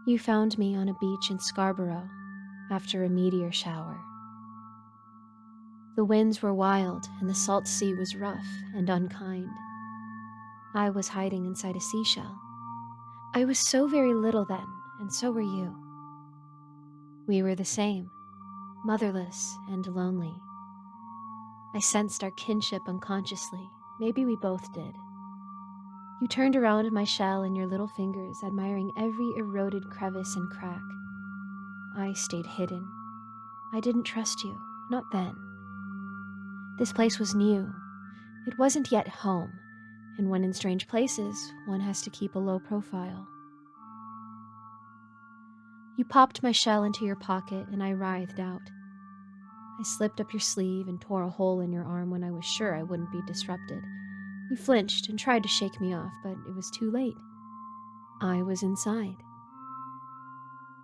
You found me on a beach in Scarborough after a meteor shower. The winds were wild and the salt sea was rough and unkind. I was hiding inside a seashell. I was so very little then, and so were you. We were the same, motherless and lonely. I sensed our kinship unconsciously. Maybe we both did. You turned around my shell in your little fingers, admiring every eroded crevice and crack. I stayed hidden. I didn't trust you, not then. This place was new. It wasn't yet home, and when in strange places, one has to keep a low profile. You popped my shell into your pocket, and I writhed out. I slipped up your sleeve and tore a hole in your arm when I was sure I wouldn't be disrupted. You flinched and tried to shake me off, but it was too late. I was inside.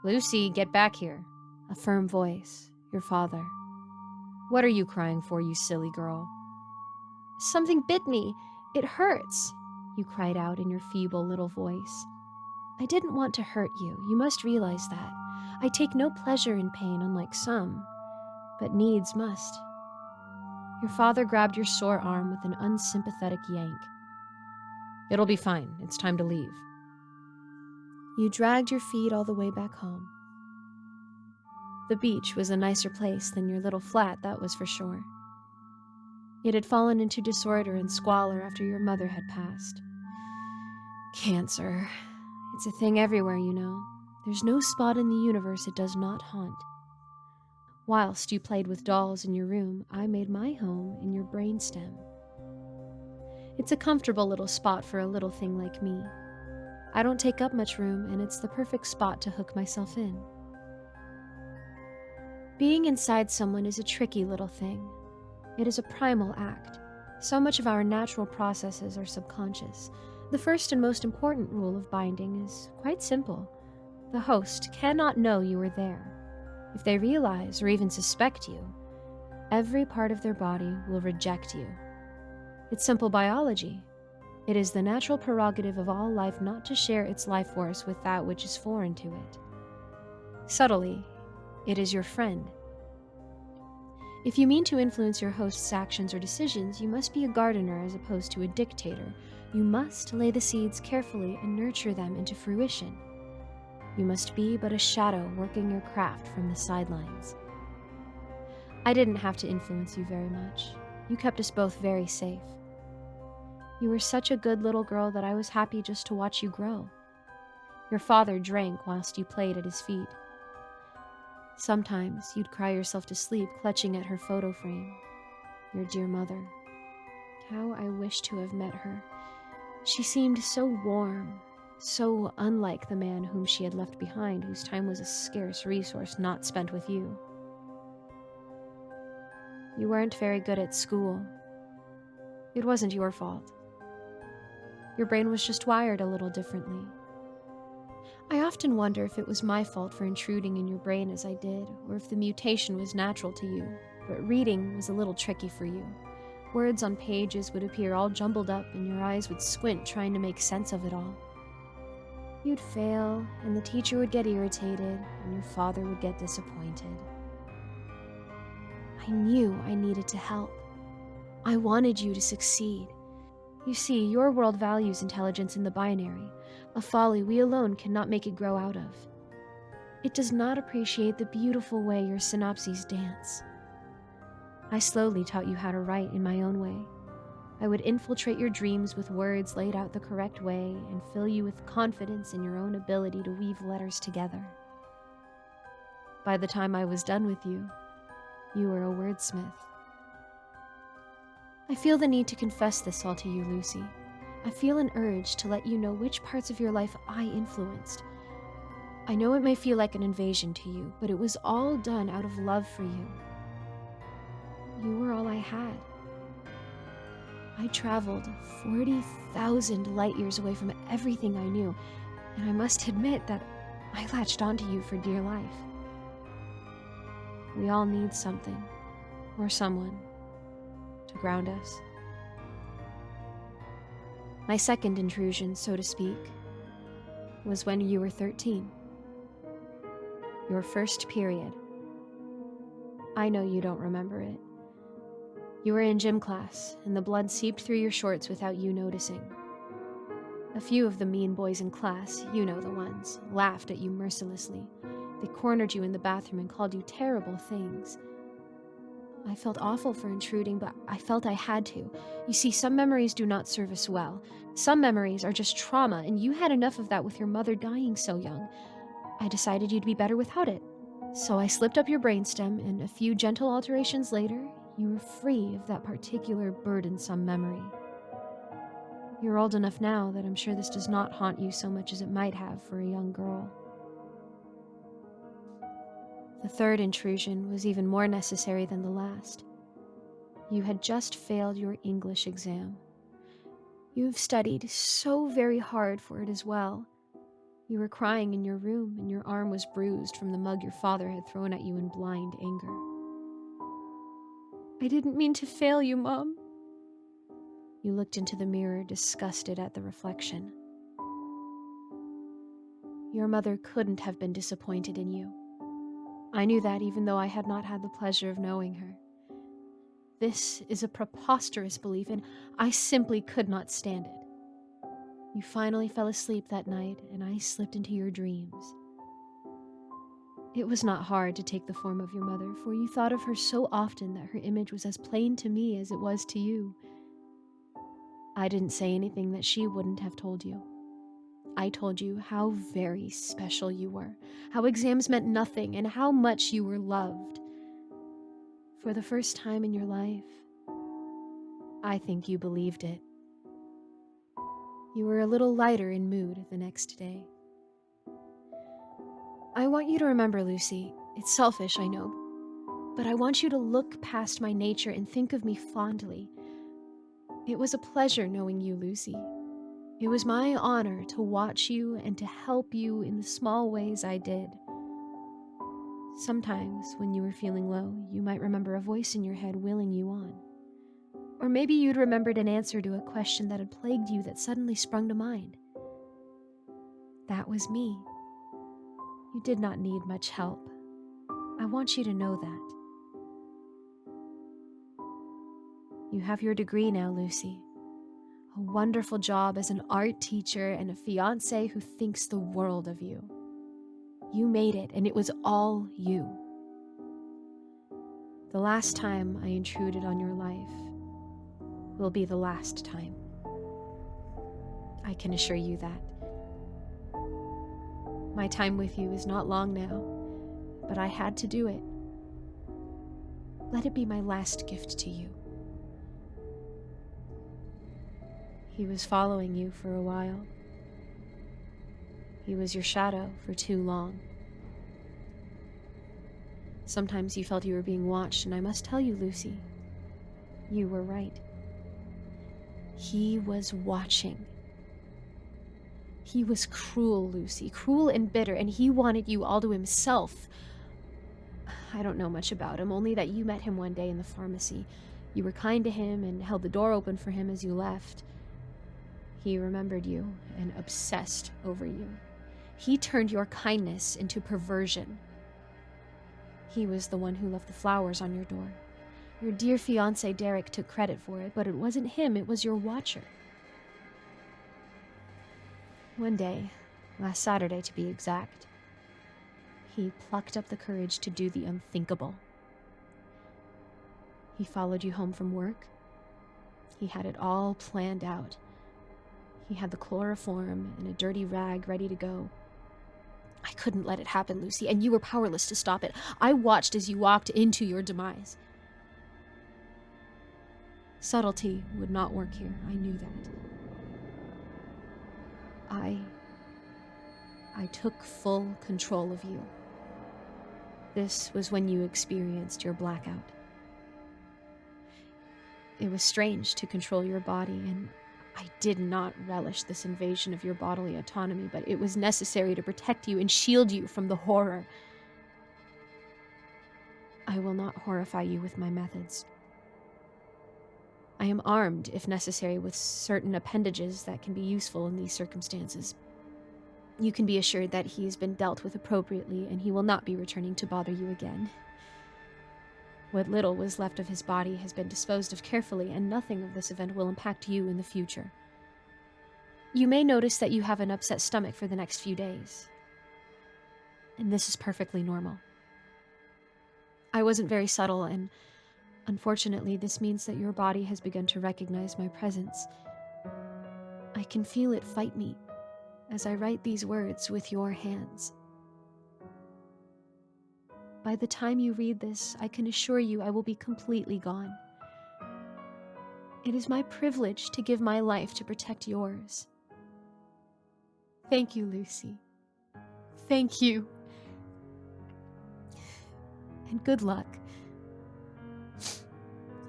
"Lucy, get back here," A firm voice, your father. "What are you crying for, you silly girl?" Something bit me. It hurts, you cried out in your feeble little voice. I didn't want to hurt you. You must realize that. I take no pleasure in pain, unlike some, but needs must. Your father grabbed your sore arm with an unsympathetic yank. "It'll be fine. It's time to leave." You dragged your feet all the way back home. The beach was a nicer place than your little flat, that was for sure. It had fallen into disorder and squalor after your mother had passed. Cancer. It's a thing everywhere, you know. There's no spot in the universe it does not haunt. Whilst you played with dolls in your room, I made my home in your brainstem. It's a comfortable little spot for a little thing like me. I don't take up much room, and it's the perfect spot to hook myself in. Being inside someone is a tricky little thing. It is a primal act. So much of our natural processes are subconscious. The first and most important rule of binding is quite simple. The host cannot know you are there. If they realize or even suspect you, every part of their body will reject you. It's simple biology. It is the natural prerogative of all life not to share its life force with that which is foreign to it. Subtly, it is your friend. If you mean to influence your host's actions or decisions, you must be a gardener as opposed to a dictator. You must lay the seeds carefully and nurture them into fruition. You must be but a shadow working your craft from the sidelines. I didn't have to influence you very much. You kept us both very safe. You were such a good little girl that I was happy just to watch you grow. Your father drank whilst you played at his feet. Sometimes you'd cry yourself to sleep clutching at her photo frame. Your dear mother. How I wish to have met her. She seemed so warm, so unlike the man whom she had left behind, whose time was a scarce resource not spent with you. You weren't very good at school. It wasn't your fault. Your brain was just wired a little differently. I often wonder if it was my fault for intruding in your brain as I did, or if the mutation was natural to you, but reading was a little tricky for you. Words on pages would appear all jumbled up, and your eyes would squint trying to make sense of it all. You'd fail, and the teacher would get irritated, and your father would get disappointed. I knew I needed to help. I wanted you to succeed. You see, your world values intelligence in the binary, a folly we alone cannot make it grow out of. It does not appreciate the beautiful way your synapses dance. I slowly taught you how to write in my own way. I would infiltrate your dreams with words laid out the correct way and fill you with confidence in your own ability to weave letters together. By the time I was done with you, you were a wordsmith. I feel the need to confess this all to you, Lucy. I feel an urge to let you know which parts of your life I influenced. I know it may feel like an invasion to you, but it was all done out of love for you. You were all I had. I traveled 40,000 light years away from everything I knew, and I must admit that I latched onto you for dear life. We all need something, or someone, to ground us. My second intrusion, so to speak, was when you were 13. Your first period. I know you don't remember it. You were in gym class, and the blood seeped through your shorts without you noticing. A few of the mean boys in class, you know the ones, laughed at you mercilessly. They cornered you in the bathroom and called you terrible things. I felt awful for intruding, but I felt I had to. You see, some memories do not serve us well. Some memories are just trauma, and you had enough of that with your mother dying so young. I decided you'd be better without it. So I slipped up your brainstem, and a few gentle alterations later, you were free of that particular burdensome memory. You're old enough now that I'm sure this does not haunt you so much as it might have for a young girl. The third intrusion was even more necessary than the last. You had just failed your English exam. You've studied so very hard for it as well. You were crying in your room, and your arm was bruised from the mug your father had thrown at you in blind anger. I didn't mean to fail you, Mom. You looked into the mirror, disgusted at the reflection. Your mother couldn't have been disappointed in you. I knew that even though I had not had the pleasure of knowing her. This is a preposterous belief, and I simply could not stand it. You finally fell asleep that night, and I slipped into your dreams. It was not hard to take the form of your mother, for you thought of her so often that her image was as plain to me as it was to you. I didn't say anything that she wouldn't have told you. I told you how very special you were, how exams meant nothing, and how much you were loved. For the first time in your life, I think you believed it. You were a little lighter in mood the next day. I want you to remember, Lucy, it's selfish, I know, but I want you to look past my nature and think of me fondly. It was a pleasure knowing you, Lucy. It was my honor to watch you and to help you in the small ways I did. Sometimes, when you were feeling low, you might remember a voice in your head willing you on. Or maybe you'd remembered an answer to a question that had plagued you that suddenly sprung to mind. That was me. You did not need much help. I want you to know that. You have your degree now, Lucy. A wonderful job as an art teacher and a fiancé who thinks the world of you. You made it, and it was all you. The last time I intruded on your life will be the last time. I can assure you that. My time with you is not long now, but I had to do it. Let it be my last gift to you. He was following you for a while. He was your shadow for too long. Sometimes you felt you were being watched, and I must tell you, Lucy, you were right. He was watching. He was cruel, Lucy, cruel and bitter, and he wanted you all to himself. I don't know much about him, only that you met him one day in the pharmacy. You were kind to him and held the door open for him as you left. He remembered you and obsessed over you. He turned your kindness into perversion. He was the one who left the flowers on your door. Your dear fiancé Derek took credit for it, but it wasn't him, it was your watcher. One day, last Saturday to be exact, he plucked up the courage to do the unthinkable. He followed you home from work. He had it all planned out. He had the chloroform and a dirty rag ready to go. I couldn't let it happen, Lucy, and you were powerless to stop it. I watched as you walked into your demise. Subtlety would not work here. I knew that. I took full control of you. This was when you experienced your blackout. It was strange to control your body, and I did not relish this invasion of your bodily autonomy, but it was necessary to protect you and shield you from the horror. I will not horrify you with my methods. I am armed, if necessary, with certain appendages that can be useful in these circumstances. You can be assured that he has been dealt with appropriately, and he will not be returning to bother you again. What little was left of his body has been disposed of carefully, and nothing of this event will impact you in the future. You may notice that you have an upset stomach for the next few days, and this is perfectly normal. I wasn't very subtle, and unfortunately, this means that your body has begun to recognize my presence. I can feel it fight me as I write these words with your hands. By the time you read this, I can assure you I will be completely gone. It is my privilege to give my life to protect yours. Thank you, Lucy. Thank you. And good luck.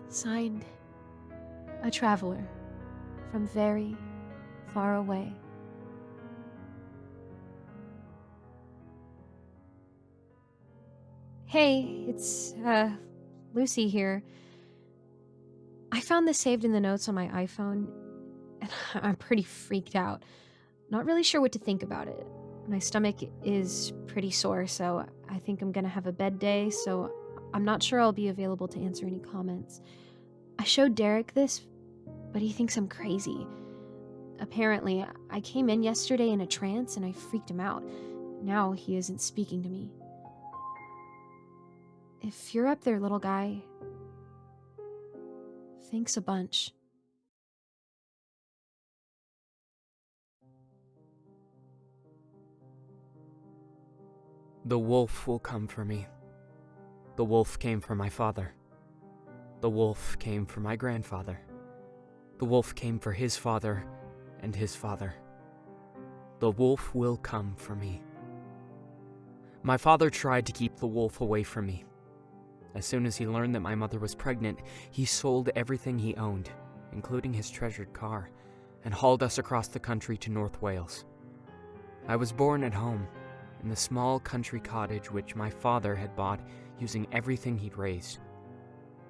Signed, a traveler from very far away. Hey, it's, Lucy here. I found this saved in the notes on my iPhone, and I'm pretty freaked out. Not really sure what to think about it. My stomach is pretty sore, so I think I'm gonna have a bed day, so I'm not sure I'll be available to answer any comments. I showed Derek this, but he thinks I'm crazy. Apparently, I came in yesterday in a trance and I freaked him out. Now he isn't speaking to me. If you're up there, little guy, thanks a bunch. The wolf will come for me. The wolf came for my father. The wolf came for my grandfather. The wolf came for his father and his father. The wolf will come for me. My father tried to keep the wolf away from me. As soon as he learned that my mother was pregnant, he sold everything he owned, including his treasured car, and hauled us across the country to North Wales. I was born at home, in the small country cottage which my father had bought using everything he'd raised.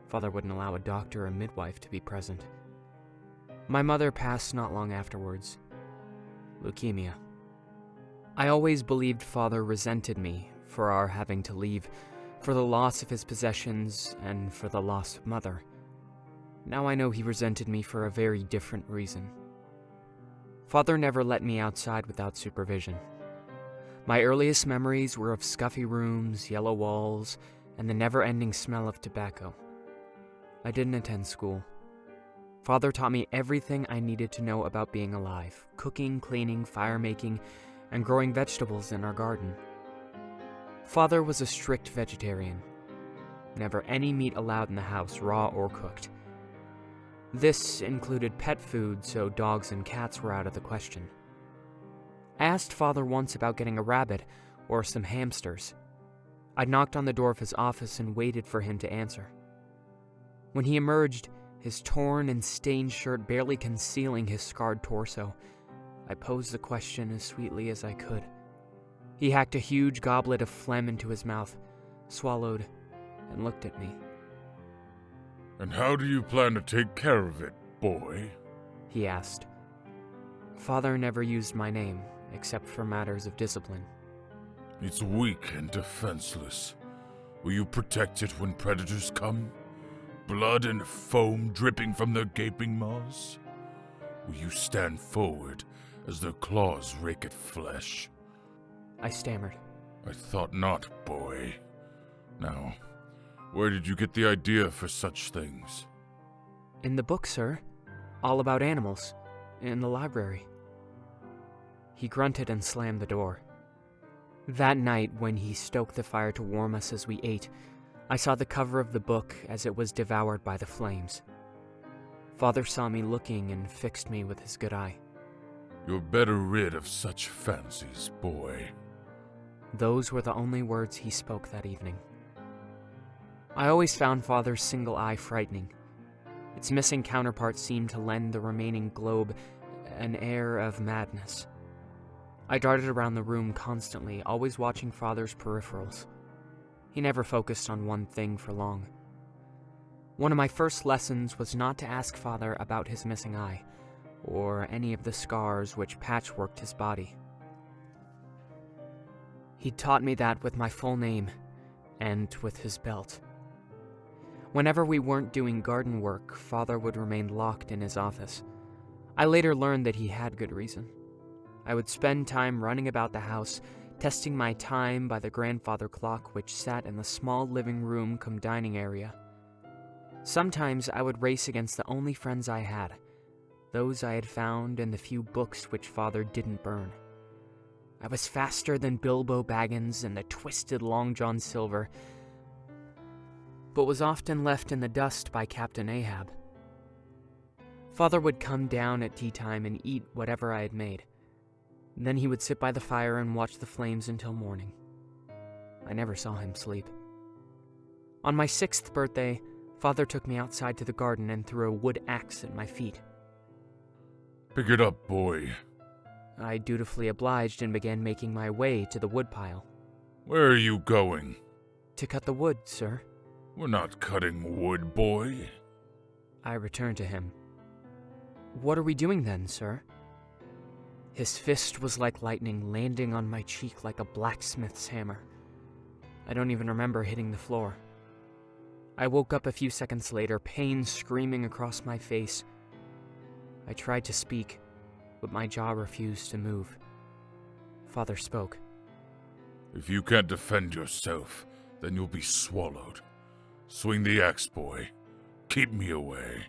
Father wouldn't allow a doctor or midwife to be present. My mother passed not long afterwards. Leukemia. I always believed Father resented me for our having to leave, for the loss of his possessions, and for the loss of Mother. Now I know he resented me for a very different reason. Father never let me outside without supervision. My earliest memories were of scuffy rooms, yellow walls, and the never-ending smell of tobacco. I didn't attend school. Father taught me everything I needed to know about being alive, cooking, cleaning, fire-making, and growing vegetables in our garden. Father was a strict vegetarian. Never any meat allowed in the house, raw or cooked. This included pet food, so dogs and cats were out of the question. I asked Father once about getting a rabbit or some hamsters. I knocked on the door of his office and waited for him to answer. When he emerged, his torn and stained shirt barely concealing his scarred torso, I posed the question as sweetly as I could. He hacked a huge goblet of phlegm into his mouth, swallowed, and looked at me. "And how do you plan to take care of it, boy?" he asked. Father never used my name, except for matters of discipline. "It's weak and defenseless. Will you protect it when predators come? Blood and foam dripping from their gaping maws? Will you stand forward as their claws rake at flesh?" I stammered. "I thought not, boy. Now, where did you get the idea for such things?" In the book, sir. All about animals. In the library. He grunted and slammed the door. That night, when he stoked the fire to warm us as we ate, I saw the cover of the book as it was devoured by the flames. Father saw me looking and fixed me with his good eye. "You're better rid of such fancies, boy." Those were the only words he spoke that evening. I always found Father's single eye frightening. Its missing counterpart seemed to lend the remaining globe an air of madness. I darted around the room constantly, always watching Father's peripherals. He never focused on one thing for long. One of my first lessons was not to ask Father about his missing eye, or any of the scars which patchworked his body. He'd taught me that with my full name and with his belt. Whenever we weren't doing garden work, Father would remain locked in his office. I later learned that he had good reason. I would spend time running about the house, testing my time by the grandfather clock which sat in the small living room cum dining area. Sometimes I would race against the only friends I had, those I had found in the few books which Father didn't burn. I was faster than Bilbo Baggins and the twisted Long John Silver, but was often left in the dust by Captain Ahab. Father would come down at tea time and eat whatever I had made. Then he would sit by the fire and watch the flames until morning. I never saw him sleep. On my 6th birthday, Father took me outside to the garden and threw a wood axe at my feet. Pick it up, boy. I dutifully obliged and began making my way to the woodpile. Where are you going? To cut the wood, sir. We're not cutting wood, boy. I returned to him. What are we doing then, sir? His fist was like lightning, landing on my cheek like a blacksmith's hammer. I don't even remember hitting the floor. I woke up a few seconds later, pain screaming across my face. I tried to speak, but my jaw refused to move. Father spoke. If you can't defend yourself, then you'll be swallowed. Swing the axe, boy. Keep me away.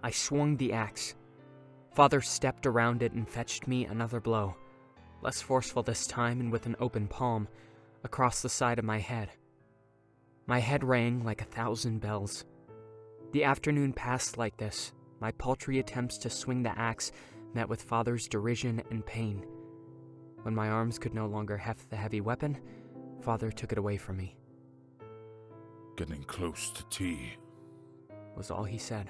I swung the axe. Father stepped around it and fetched me another blow, less forceful this time and with an open palm, across the side of my head. My head rang like 1,000 bells. The afternoon passed like this. My paltry attempts to swing the axe met with Father's derision and pain. When my arms could no longer heft the heavy weapon, Father took it away from me. Getting close to tea, was all he said.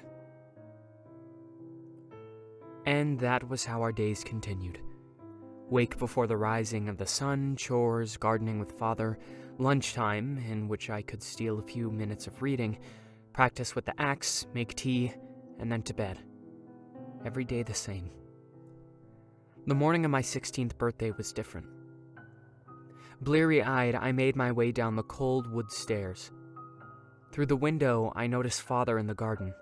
And that was how our days continued. Wake before the rising of the sun, chores, gardening with Father, lunchtime, in which I could steal a few minutes of reading, practice with the axe, make tea, and then to bed. Every day the same. The morning of my 16th birthday was different. Bleary-eyed, I made my way down the cold wood stairs. Through the window, I noticed Father in the garden.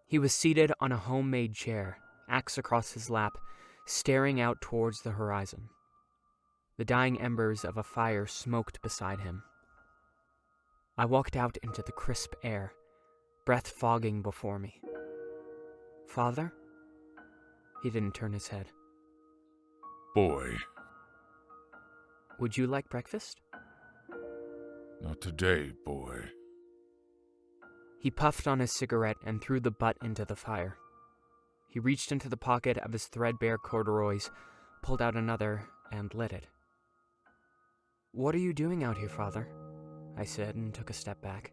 He was seated on a homemade chair, axe across his lap, staring out towards the horizon. The dying embers of a fire smoked beside him. I walked out into the crisp air, breath fogging before me. Father? He didn't turn his head. boy. Would you like breakfast? Not today, boy. He puffed on his cigarette and threw the butt into the fire. He reached into the pocket of his threadbare corduroys, pulled out another, and lit it. "What are you doing out here, Father?" I said, and took a step back.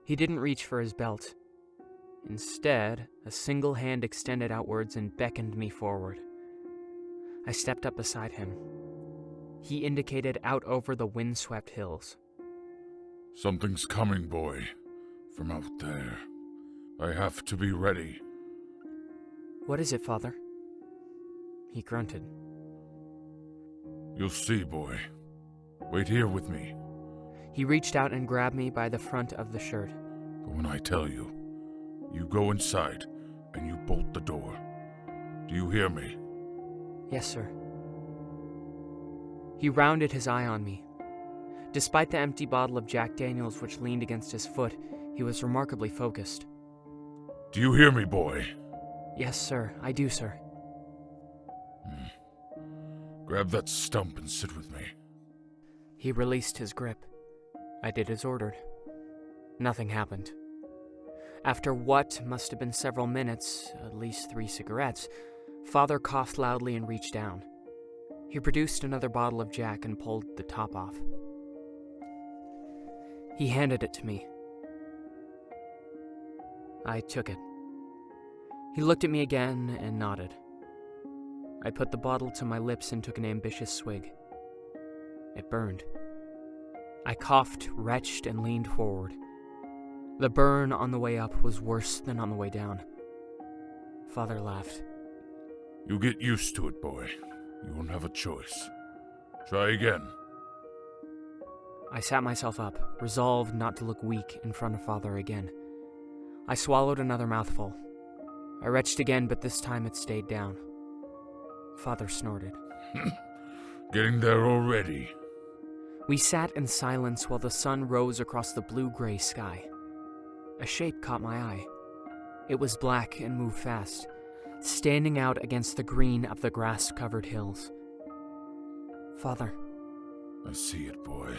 He didn't reach for his belt. Instead, a single hand extended outwards and beckoned me forward. I stepped up beside him. He indicated out over the windswept hills. Something's coming, boy. From out there. I have to be ready. "What is it, Father?" He grunted. You'll see, boy. Wait here with me. He reached out and grabbed me by the front of the shirt. But when I tell you, you go inside and you bolt the door. Do you hear me? "Yes, sir." He rounded his eye on me. Despite the empty bottle of Jack Daniels which leaned against his foot, he was remarkably focused. Do you hear me, boy? "Yes, sir. I do, sir." Grab that stump and sit with me. He released his grip. I did as ordered. Nothing happened. After what must have been several minutes, at least 3 cigarettes, Father coughed loudly and reached down. He produced another bottle of Jack and pulled the top off. He handed it to me. I took it. He looked at me again and nodded. I put the bottle to my lips and took an ambitious swig. It burned. I coughed, retched, and leaned forward. The burn on the way up was worse than on the way down. Father laughed. You get used to it, boy. You won't have a choice. Try again. I sat myself up, resolved not to look weak in front of Father again. I swallowed another mouthful. I retched again, but this time it stayed down. Father snorted. Getting there already. We sat in silence while the sun rose across the blue-gray sky. A shape caught my eye. It was black and moved fast, standing out against the green of the grass-covered hills. Father. I see it, boy.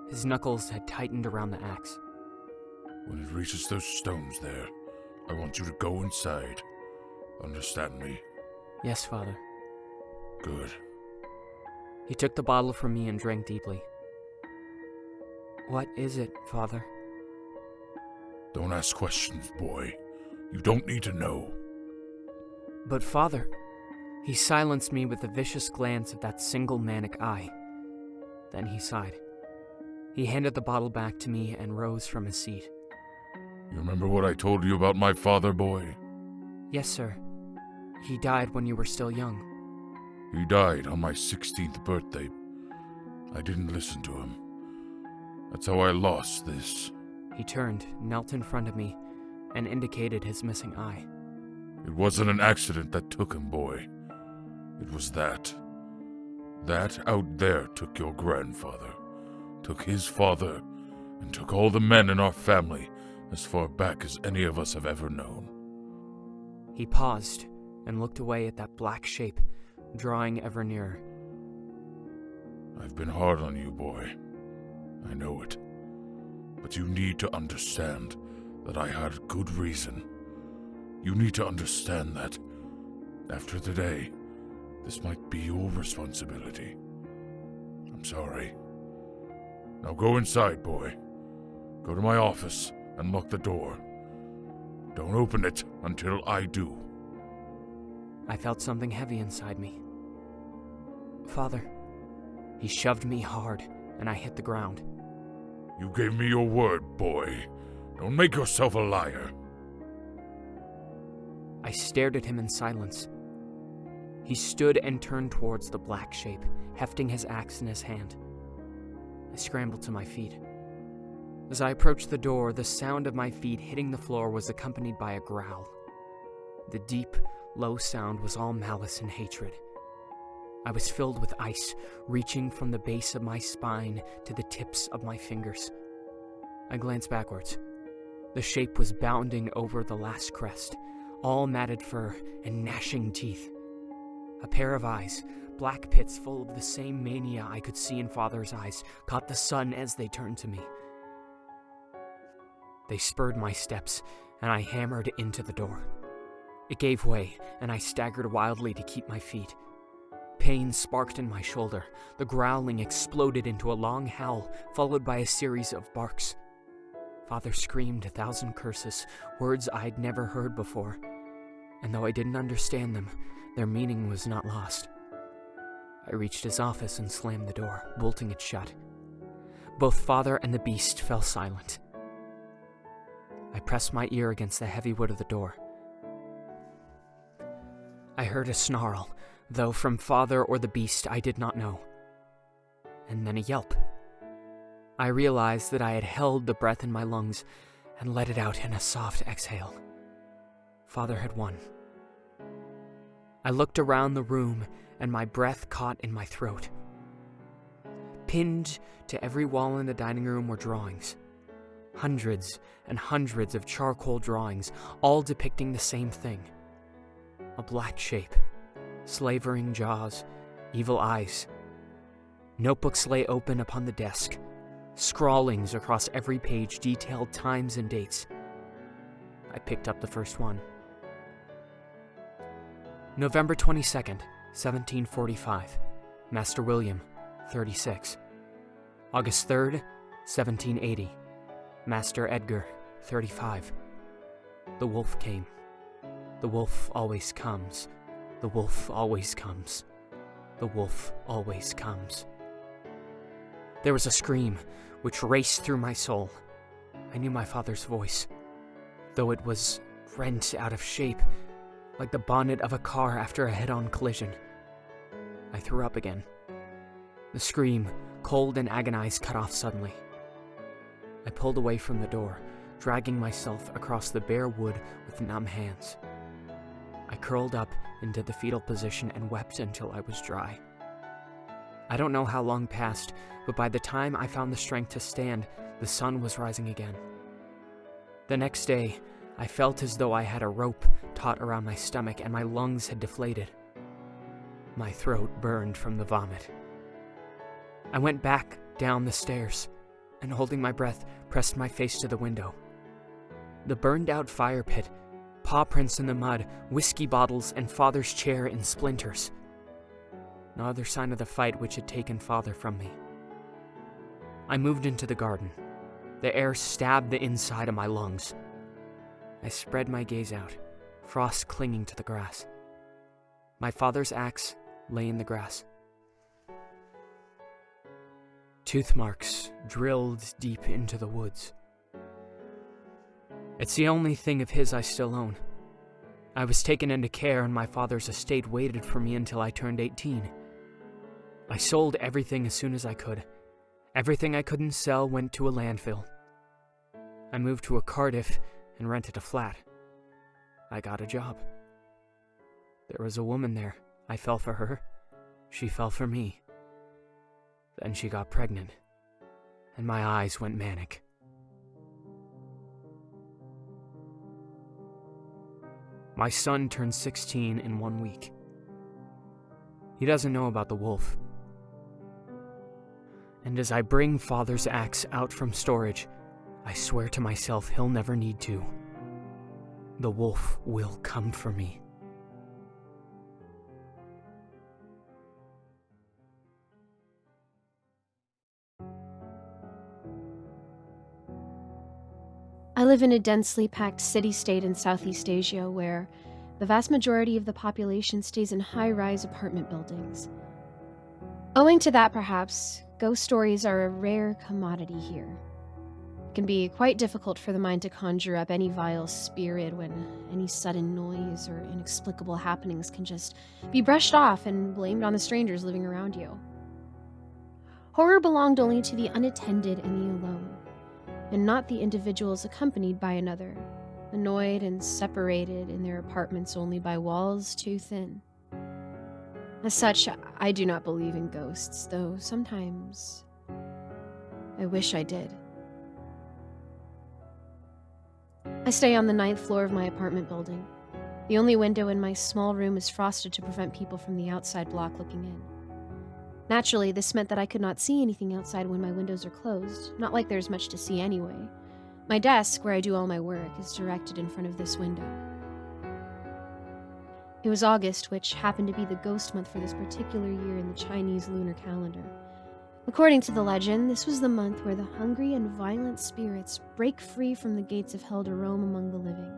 His knuckles had tightened around the axe. When it reaches those stones there, I want you to go inside. Understand me? Yes, Father. Good. He took the bottle from me and drank deeply. What is it, Father? Don't ask questions, boy. You don't need to know. But Father, he silenced me with a vicious glance of that single manic eye. Then he sighed. He handed the bottle back to me and rose from his seat. You remember what I told you about my father, boy? Yes, sir. He died when you were still young. He died on my 16th birthday. I didn't listen to him. That's how I lost this. He turned, knelt in front of me, and indicated his missing eye. It wasn't an accident that took him, boy. It was that. That out there took your grandfather, took his father, and took all the men in our family as far back as any of us have ever known. He paused and looked away at that black shape, drawing ever nearer. I've been hard on you, boy. I know it. But you need to understand that I had good reason. You need to understand that, after today, this might be your responsibility. I'm sorry. Now go inside, boy. Go to my office and lock the door. Don't open it until I do. I felt something heavy inside me. Father, he shoved me hard, and I hit the ground. You gave me your word, boy. Don't make yourself a liar. I stared at him in silence. He stood and turned towards the black shape, hefting his axe in his hand. I scrambled to my feet. As I approached the door, the sound of my feet hitting the floor was accompanied by a growl. The deep, low sound was all malice and hatred. I was filled with ice, reaching from the base of my spine to the tips of my fingers. I glanced backwards. The shape was bounding over the last crest, all matted fur and gnashing teeth. A pair of eyes, black pits full of the same mania I could see in Father's eyes, caught the sun as they turned to me. They spurred my steps, and I hammered into the door. It gave way, and I staggered wildly to keep my feet. Pain sparked in my shoulder. The growling exploded into a long howl, followed by a series of barks. Father screamed 1,000 curses, words I'd never heard before, and though I didn't understand them, their meaning was not lost. I reached his office and slammed the door, bolting it shut. Both Father and the beast fell silent. I pressed my ear against the heavy wood of the door. I heard a snarl, though from Father or the beast I did not know. And then a yelp. I realized that I had held the breath in my lungs and let it out in a soft exhale. Father had won. I looked around the room and my breath caught in my throat. Pinned to every wall in the dining room were drawings. Hundreds and hundreds of charcoal drawings, all depicting the same thing. A black shape, slavering jaws, evil eyes. Notebooks lay open upon the desk. Scrawlings across every page detailed times and dates. I picked up the first one. November 22nd, 1745. Master William, 36. August 3rd, 1780. Master Edgar, 35. The wolf came. The wolf always comes. The wolf always comes. The wolf always comes. There was a scream, which raced through my soul. I knew my father's voice, though it was rent out of shape, like the bonnet of a car after a head-on collision. I threw up again. The scream, cold and agonized, cut off suddenly. I pulled away from the door, dragging myself across the bare wood with numb hands. I curled up into the fetal position and wept until I was dry. I don't know how long passed, but by the time I found the strength to stand, the sun was rising again. The next day, I felt as though I had a rope taut around my stomach and my lungs had deflated. My throat burned from the vomit. I went back down the stairs and, holding my breath, pressed my face to the window. The burned-out fire pit, paw prints in the mud, whiskey bottles, and Father's chair in splinters. No other sign of the fight which had taken Father from me. I moved into the garden. The air stabbed the inside of my lungs. I spread my gaze out, frost clinging to the grass. My father's axe lay in the grass. Tooth marks drilled deep into the woods. It's the only thing of his I still own. I was taken into care and my father's estate waited for me until I turned 18. I sold everything as soon as I could. Everything I couldn't sell went to a landfill. I moved to a Cardiff and rented a flat. I got a job. There was a woman there. I fell for her. She fell for me. Then she got pregnant, and my eyes went manic. My son turned 16 in 1 week. He doesn't know about the wolf. And as I bring Father's axe out from storage, I swear to myself he'll never need to. The wolf will come for me. I live in a densely packed city-state in Southeast Asia where the vast majority of the population stays in high-rise apartment buildings. Owing to that, perhaps, ghost stories are a rare commodity here. It can be quite difficult for the mind to conjure up any vile spirit when any sudden noise or inexplicable happenings can just be brushed off and blamed on the strangers living around you. Horror belonged only to the unattended and the alone, and not the individuals accompanied by another, annoyed and separated in their apartments only by walls too thin. As such, I do not believe in ghosts, though sometimes I wish I did. I stay on the 9th floor of my apartment building. The only window in my small room is frosted to prevent people from the outside block looking in. Naturally, this meant that I could not see anything outside when my windows are closed, not like there's much to see anyway. My desk, where I do all my work, is directed in front of this window. It was August, which happened to be the ghost month for this particular year in the Chinese lunar calendar. According to the legend, this was the month where the hungry and violent spirits break free from the gates of hell to roam among the living.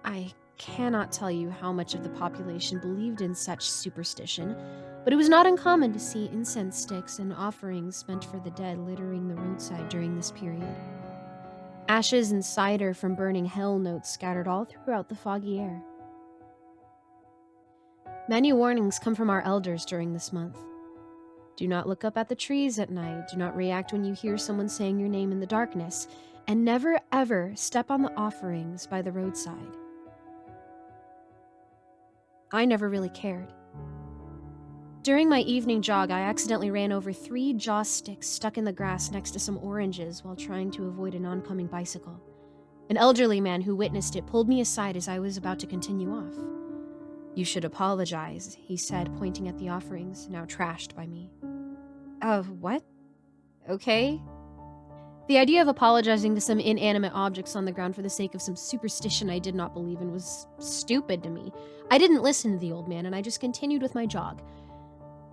I cannot tell you how much of the population believed in such superstition, but it was not uncommon to see incense sticks and offerings meant for the dead littering the roadside during this period. Ashes and cider from burning hell notes scattered all throughout the foggy air. Many warnings come from our elders during this month. Do not look up at the trees at night, do not react when you hear someone saying your name in the darkness, and never ever step on the offerings by the roadside. I never really cared. During my evening jog, I accidentally ran over 3 joss sticks stuck in the grass next to some oranges while trying to avoid an oncoming bicycle. An elderly man who witnessed it pulled me aside as I was about to continue off. "You should apologize," he said, pointing at the offerings, now trashed by me. What? Okay. The idea of apologizing to some inanimate objects on the ground for the sake of some superstition I did not believe in was stupid to me. I didn't listen to the old man, and I just continued with my jog.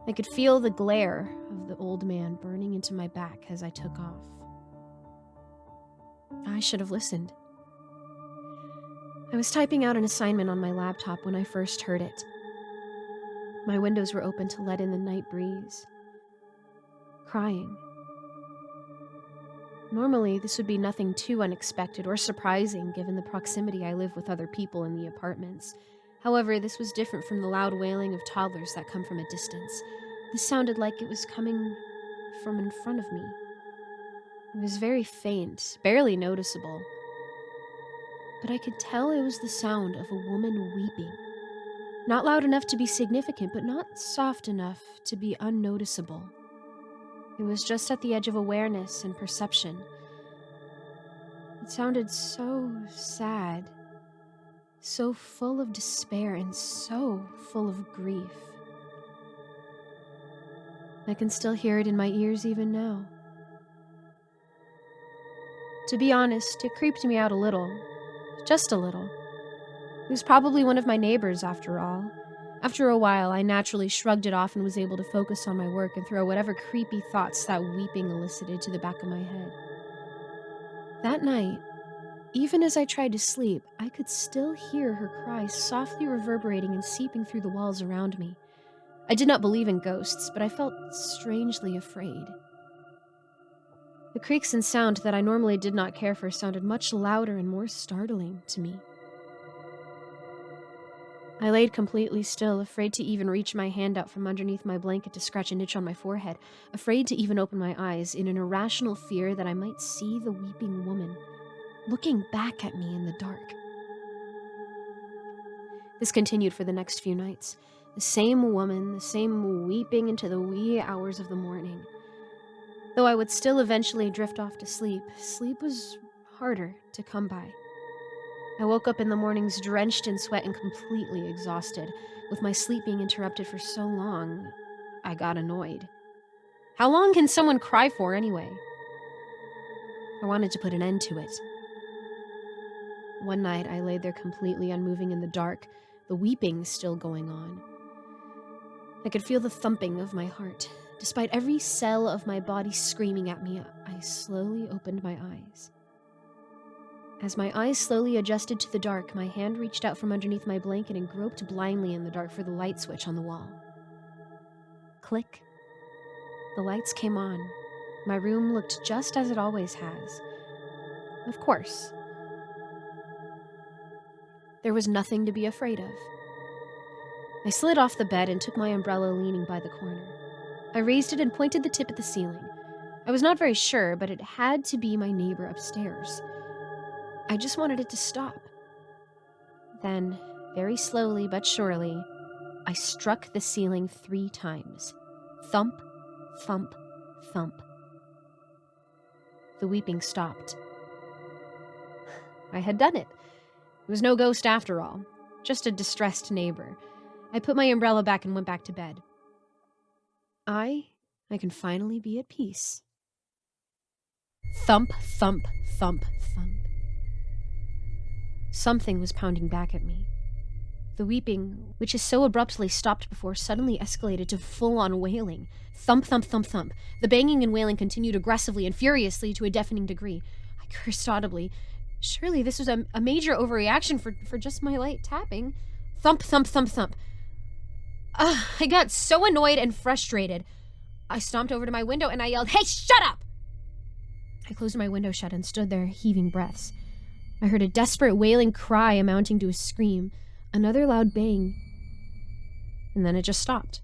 I could feel the glare of the old man burning into my back as I took off. I should have listened. I was typing out an assignment on my laptop when I first heard it. My windows were open to let in the night breeze. Crying. Normally, this would be nothing too unexpected or surprising given the proximity I live with other people in the apartments. However, this was different from the loud wailing of toddlers that come from a distance. This sounded like it was coming from in front of me. It was very faint, barely noticeable. But I could tell it was the sound of a woman weeping. Not loud enough to be significant, but not soft enough to be unnoticeable. It was just at the edge of awareness and perception. It sounded so sad, so full of despair, and so full of grief. I can still hear it in my ears even now. To be honest, it creeped me out a little. Just a little. It was probably one of my neighbors, after all. After a while, I naturally shrugged it off and was able to focus on my work and throw whatever creepy thoughts that weeping elicited to the back of my head. That night, even as I tried to sleep, I could still hear her cries softly reverberating and seeping through the walls around me. I did not believe in ghosts, but I felt strangely afraid. The creaks and sound that I normally did not care for sounded much louder and more startling to me. I laid completely still, afraid to even reach my hand out from underneath my blanket to scratch an itch on my forehead, afraid to even open my eyes, in an irrational fear that I might see the weeping woman looking back at me in the dark. This continued for the next few nights. The same woman, the same weeping into the wee hours of the morning. Though I would still eventually drift off to sleep, sleep was harder to come by. I woke up in the mornings drenched in sweat and completely exhausted. With my sleep being interrupted for so long, I got annoyed. How long can someone cry for anyway? I wanted to put an end to it. One night, I lay there completely unmoving in the dark, the weeping still going on. I could feel the thumping of my heart. Despite every cell of my body screaming at me, I slowly opened my eyes. As my eyes slowly adjusted to the dark, my hand reached out from underneath my blanket and groped blindly in the dark for the light switch on the wall. Click. The lights came on. My room looked just as it always has. Of course. There was nothing to be afraid of. I slid off the bed and took my umbrella leaning by the corner. I raised it and pointed the tip at the ceiling. I was not very sure, but it had to be my neighbor upstairs. I just wanted it to stop. Then, very slowly but surely, I struck the ceiling 3 times. Thump, thump, thump. The weeping stopped. I had done it. It was no ghost after all, just a distressed neighbor. I put my umbrella back and went back to bed. I can finally be at peace. Thump, thump, thump, thump. Something was pounding back at me. The weeping, which is so abruptly stopped before, suddenly escalated to full-on wailing. Thump, thump, thump, thump. The banging and wailing continued aggressively and furiously to a deafening degree. I cursed audibly. Surely this was a major overreaction for just my light tapping. Thump, thump, thump, thump. I got so annoyed and frustrated. I stomped over to my window and I yelled, "Hey, shut up!" I closed my window shut and stood there, heaving breaths. I heard a desperate wailing cry amounting to a scream, another loud bang, and then it just stopped.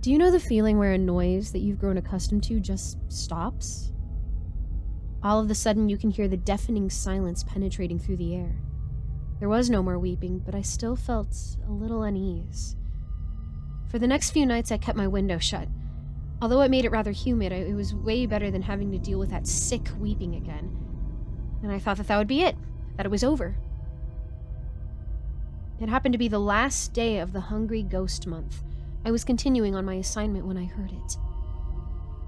Do you know the feeling where a noise that you've grown accustomed to just stops? All of a sudden, you can hear the deafening silence penetrating through the air. There was no more weeping, but I still felt a little unease. For the next few nights, I kept my window shut. Although it made it rather humid, it was way better than having to deal with that sick weeping again. And I thought that would be it, that it was over. It happened to be the last day of the Hungry Ghost Month. I was continuing on my assignment when I heard it.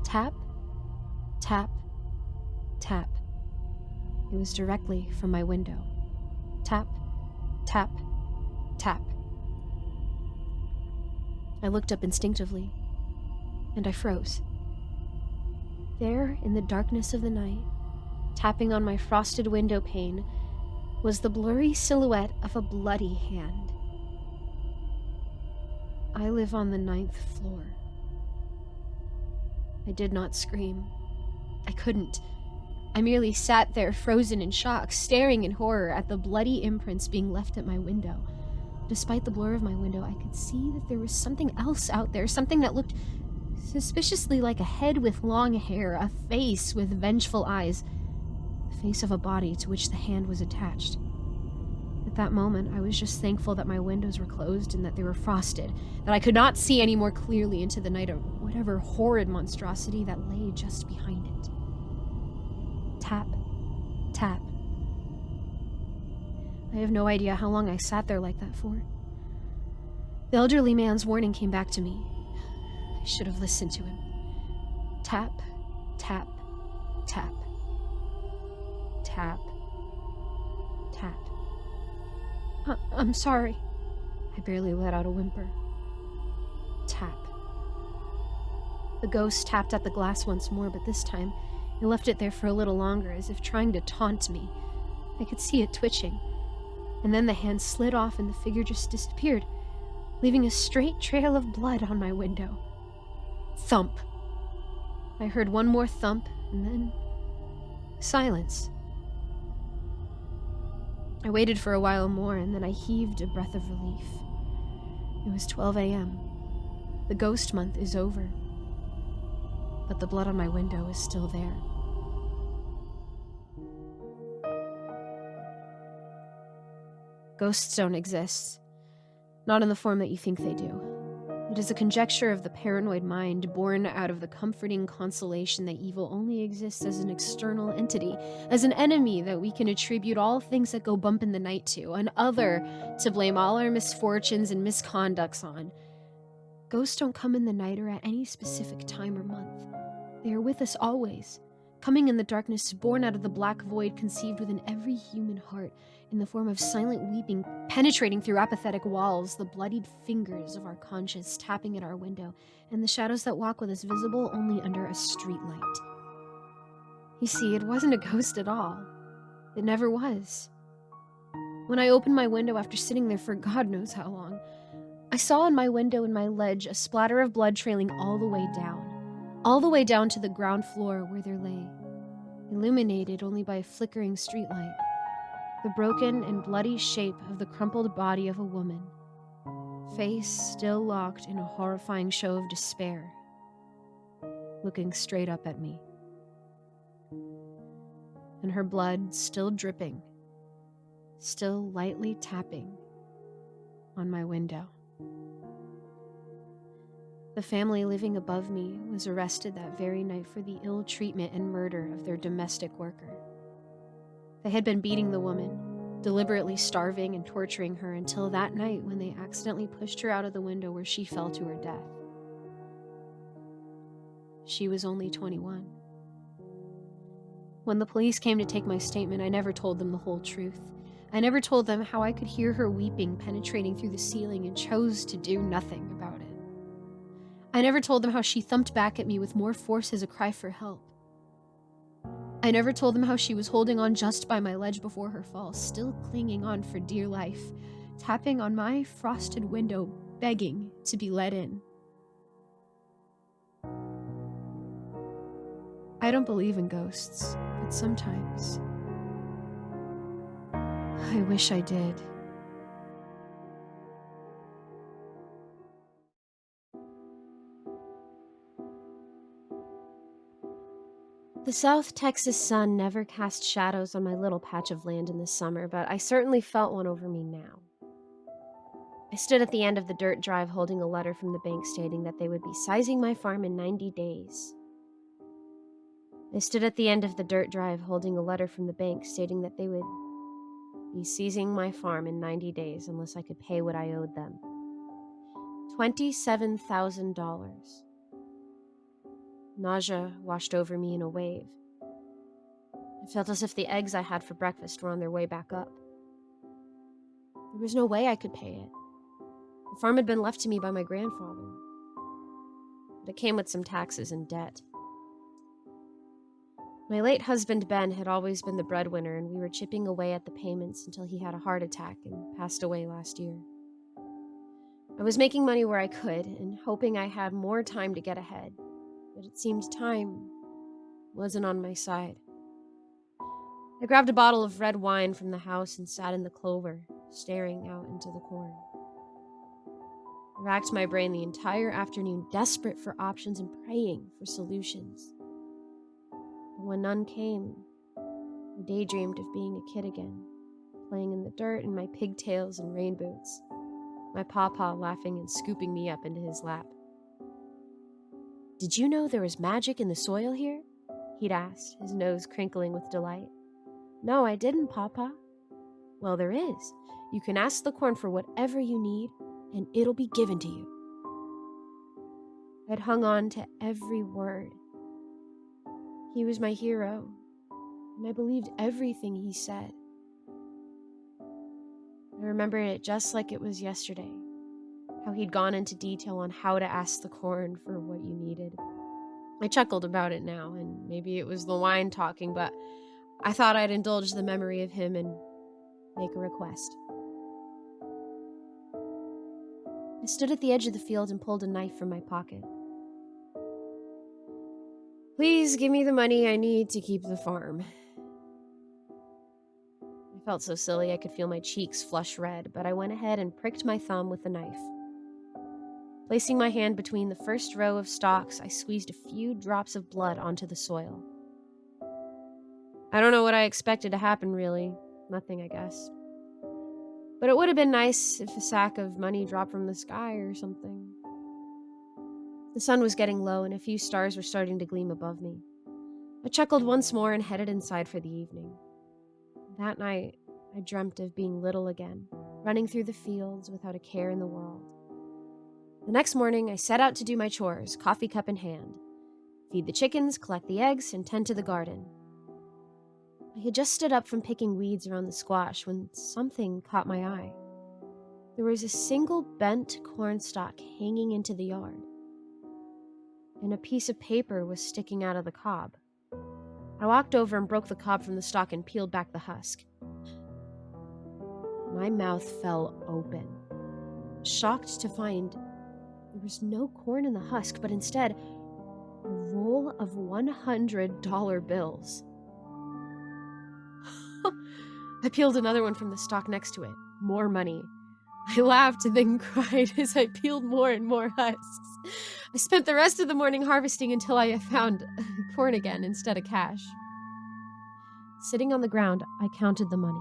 Tap, tap, tap. It was directly from my window. Tap, tap, tap. I looked up instinctively, and I froze. There, in the darkness of the night, tapping on my frosted window pane, was the blurry silhouette of a bloody hand. I live on the 9th floor. I did not scream. I couldn't. I merely sat there, frozen in shock, staring in horror at the bloody imprints being left at my window. Despite the blur of my window, I could see that there was something else out there, something that looked suspiciously like a head with long hair, a face with vengeful eyes, the face of a body to which the hand was attached. At that moment, I was just thankful that my windows were closed and that they were frosted, that I could not see any more clearly into the night of whatever horrid monstrosity that lay just behind it. Tap, tap. I have no idea how long I sat there like that for. The elderly man's warning came back to me. I should have listened to him. Tap, tap, tap. Tap, tap. I'm sorry. I barely let out a whimper. Tap. The ghost tapped at the glass once more, but this time it left it there for a little longer, as if trying to taunt me. I could see it twitching. And then the hand slid off and the figure just disappeared, leaving a straight trail of blood on my window. Thump. I heard one more thump, and then silence. I waited for a while more, and then I heaved a breath of relief. It was 12 a.m. The ghost month is over, but the blood on my window is still there. Ghosts don't exist, not in the form that you think they do. It is a conjecture of the paranoid mind born out of the comforting consolation that evil only exists as an external entity, as an enemy that we can attribute all things that go bump in the night to, an other to blame all our misfortunes and misconducts on. Ghosts don't come in the night or at any specific time or month. They are with us always, coming in the darkness, born out of the black void conceived within every human heart, in the form of silent weeping, penetrating through apathetic walls, the bloodied fingers of our conscience tapping at our window, and the shadows that walk with us visible only under a streetlight. You see, it wasn't a ghost at all. It never was. When I opened my window after sitting there for God knows how long, I saw on my window and my ledge a splatter of blood trailing all the way down to the ground floor where there lay, illuminated only by a flickering streetlight, the broken and bloody shape of the crumpled body of a woman, face still locked in a horrifying show of despair, looking straight up at me. And her blood still dripping, still lightly tapping on my window. The family living above me was arrested that very night for the ill treatment and murder of their domestic worker. They had been beating the woman, deliberately starving and torturing her until that night when they accidentally pushed her out of the window where she fell to her death. She was only 21. When the police came to take my statement, I never told them the whole truth. I never told them how I could hear her weeping penetrating through the ceiling and chose to do nothing about it. I never told them how she thumped back at me with more force as a cry for help. I never told them how she was holding on just by my ledge before her fall, still clinging on for dear life, tapping on my frosted window, begging to be let in. I don't believe in ghosts, but sometimes I wish I did. The South Texas sun never cast shadows on my little patch of land in the summer, but I certainly felt one over me now. I stood at the end of the dirt drive holding a letter from the bank stating that they would be sizing my farm in 90 days. I stood at the end of the dirt drive holding a letter from the bank stating that they would be seizing my farm in 90 days unless I could pay what I owed them. $27,000. Nausea washed over me in a wave. I felt as if the eggs I had for breakfast were on their way back up. There was no way I could pay it. The farm had been left to me by my grandfather, but it came with some taxes and debt. My late husband Ben had always been the breadwinner, and we were chipping away at the payments until he had a heart attack and passed away last year. I was making money where I could and hoping I had more time to get ahead, but it seemed time wasn't on my side. I grabbed a bottle of red wine from the house and sat in the clover, staring out into the corn. I racked my brain the entire afternoon, desperate for options and praying for solutions. But when none came, I daydreamed of being a kid again, playing in the dirt in my pigtails and rain boots, my pawpaw laughing and scooping me up into his lap. "Did you know there was magic in the soil here?" he'd asked, his nose crinkling with delight. "No, I didn't, Pawpaw." "Well, there is. You can ask the corn for whatever you need, and it'll be given to you." I'd hung on to every word. He was my hero, and I believed everything he said. I remembered it just like it was yesterday, how he'd gone into detail on how to ask the corn for what you needed. I chuckled about it now, and maybe it was the wine talking, but I thought I'd indulge the memory of him and make a request. I stood at the edge of the field and pulled a knife from my pocket. "Please give me the money I need to keep the farm." I felt so silly I could feel my cheeks flush red, but I went ahead and pricked my thumb with the knife. Placing my hand between the first row of stalks, I squeezed a few drops of blood onto the soil. I don't know what I expected to happen, really. Nothing, I guess. But it would have been nice if a sack of money dropped from the sky or something. The sun was getting low, and a few stars were starting to gleam above me. I chuckled once more and headed inside for the evening. That night, I dreamt of being little again, running through the fields without a care in the world. The next morning, I set out to do my chores, coffee cup in hand. Feed the chickens, collect the eggs, and tend to the garden. I had just stood up from picking weeds around the squash when something caught my eye. There was a single bent corn stalk hanging into the yard, and a piece of paper was sticking out of the cob. I walked over and broke the cob from the stalk and peeled back the husk. My mouth fell open, shocked to find there was no corn in the husk, but instead a roll of $100 bills. I peeled another one from the stalk next to it. More money. I laughed and then cried as I peeled more and more husks. I spent the rest of the morning harvesting until I found corn again instead of cash. Sitting on the ground, I counted the money.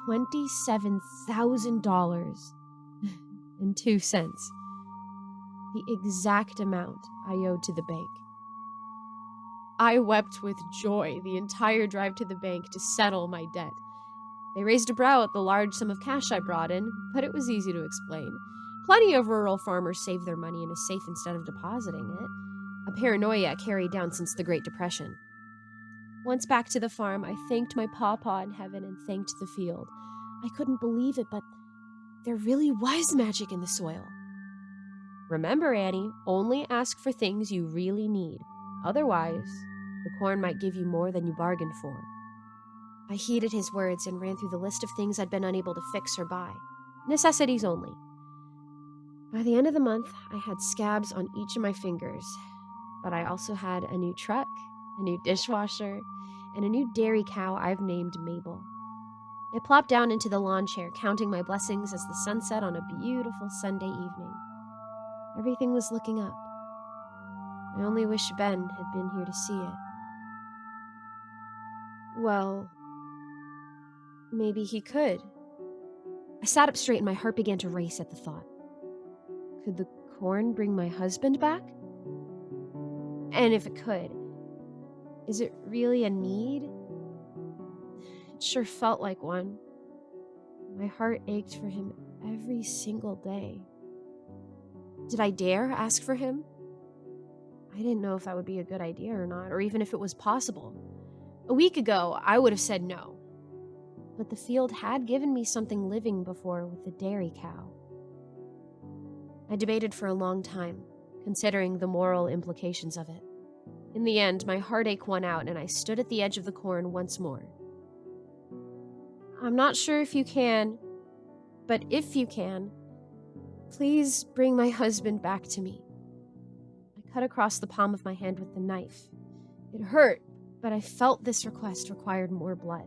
$27,000.02. The exact amount I owed to the bank. I wept with joy the entire drive to the bank to settle my debt. They raised a brow at the large sum of cash I brought in, but it was easy to explain. Plenty of rural farmers save their money in a safe instead of depositing it, a paranoia carried down since the Great Depression. Once back to the farm, I thanked my pawpaw in heaven and thanked the field. I couldn't believe it, but there really was magic in the soil. Remember, Annie, only ask for things you really need. Otherwise, the corn might give you more than you bargained for. I heeded his words and ran through the list of things I'd been unable to fix or buy. Necessities only. By the end of the month, I had scabs on each of my fingers, but I also had a new truck, a new dishwasher, and a new dairy cow I've named Mabel. I plopped down into the lawn chair, counting my blessings as the sun set on a beautiful Sunday evening. Everything was looking up. I only wish Ben had been here to see it. Well, maybe he could. I sat up straight and my heart began to race at the thought. Could the corn bring my husband back? And if it could, is it really a need? It sure felt like one. My heart ached for him every single day. Did I dare ask for him? I didn't know if that would be a good idea or not, or even if it was possible. A week ago, I would have said no. But the field had given me something living before with the dairy cow. I debated for a long time, considering the moral implications of it. In the end, my heartache won out, and I stood at the edge of the corn once more. I'm not sure if you can, but if you can, please bring my husband back to me. I cut across the palm of my hand with the knife. It hurt, but I felt this request required more blood.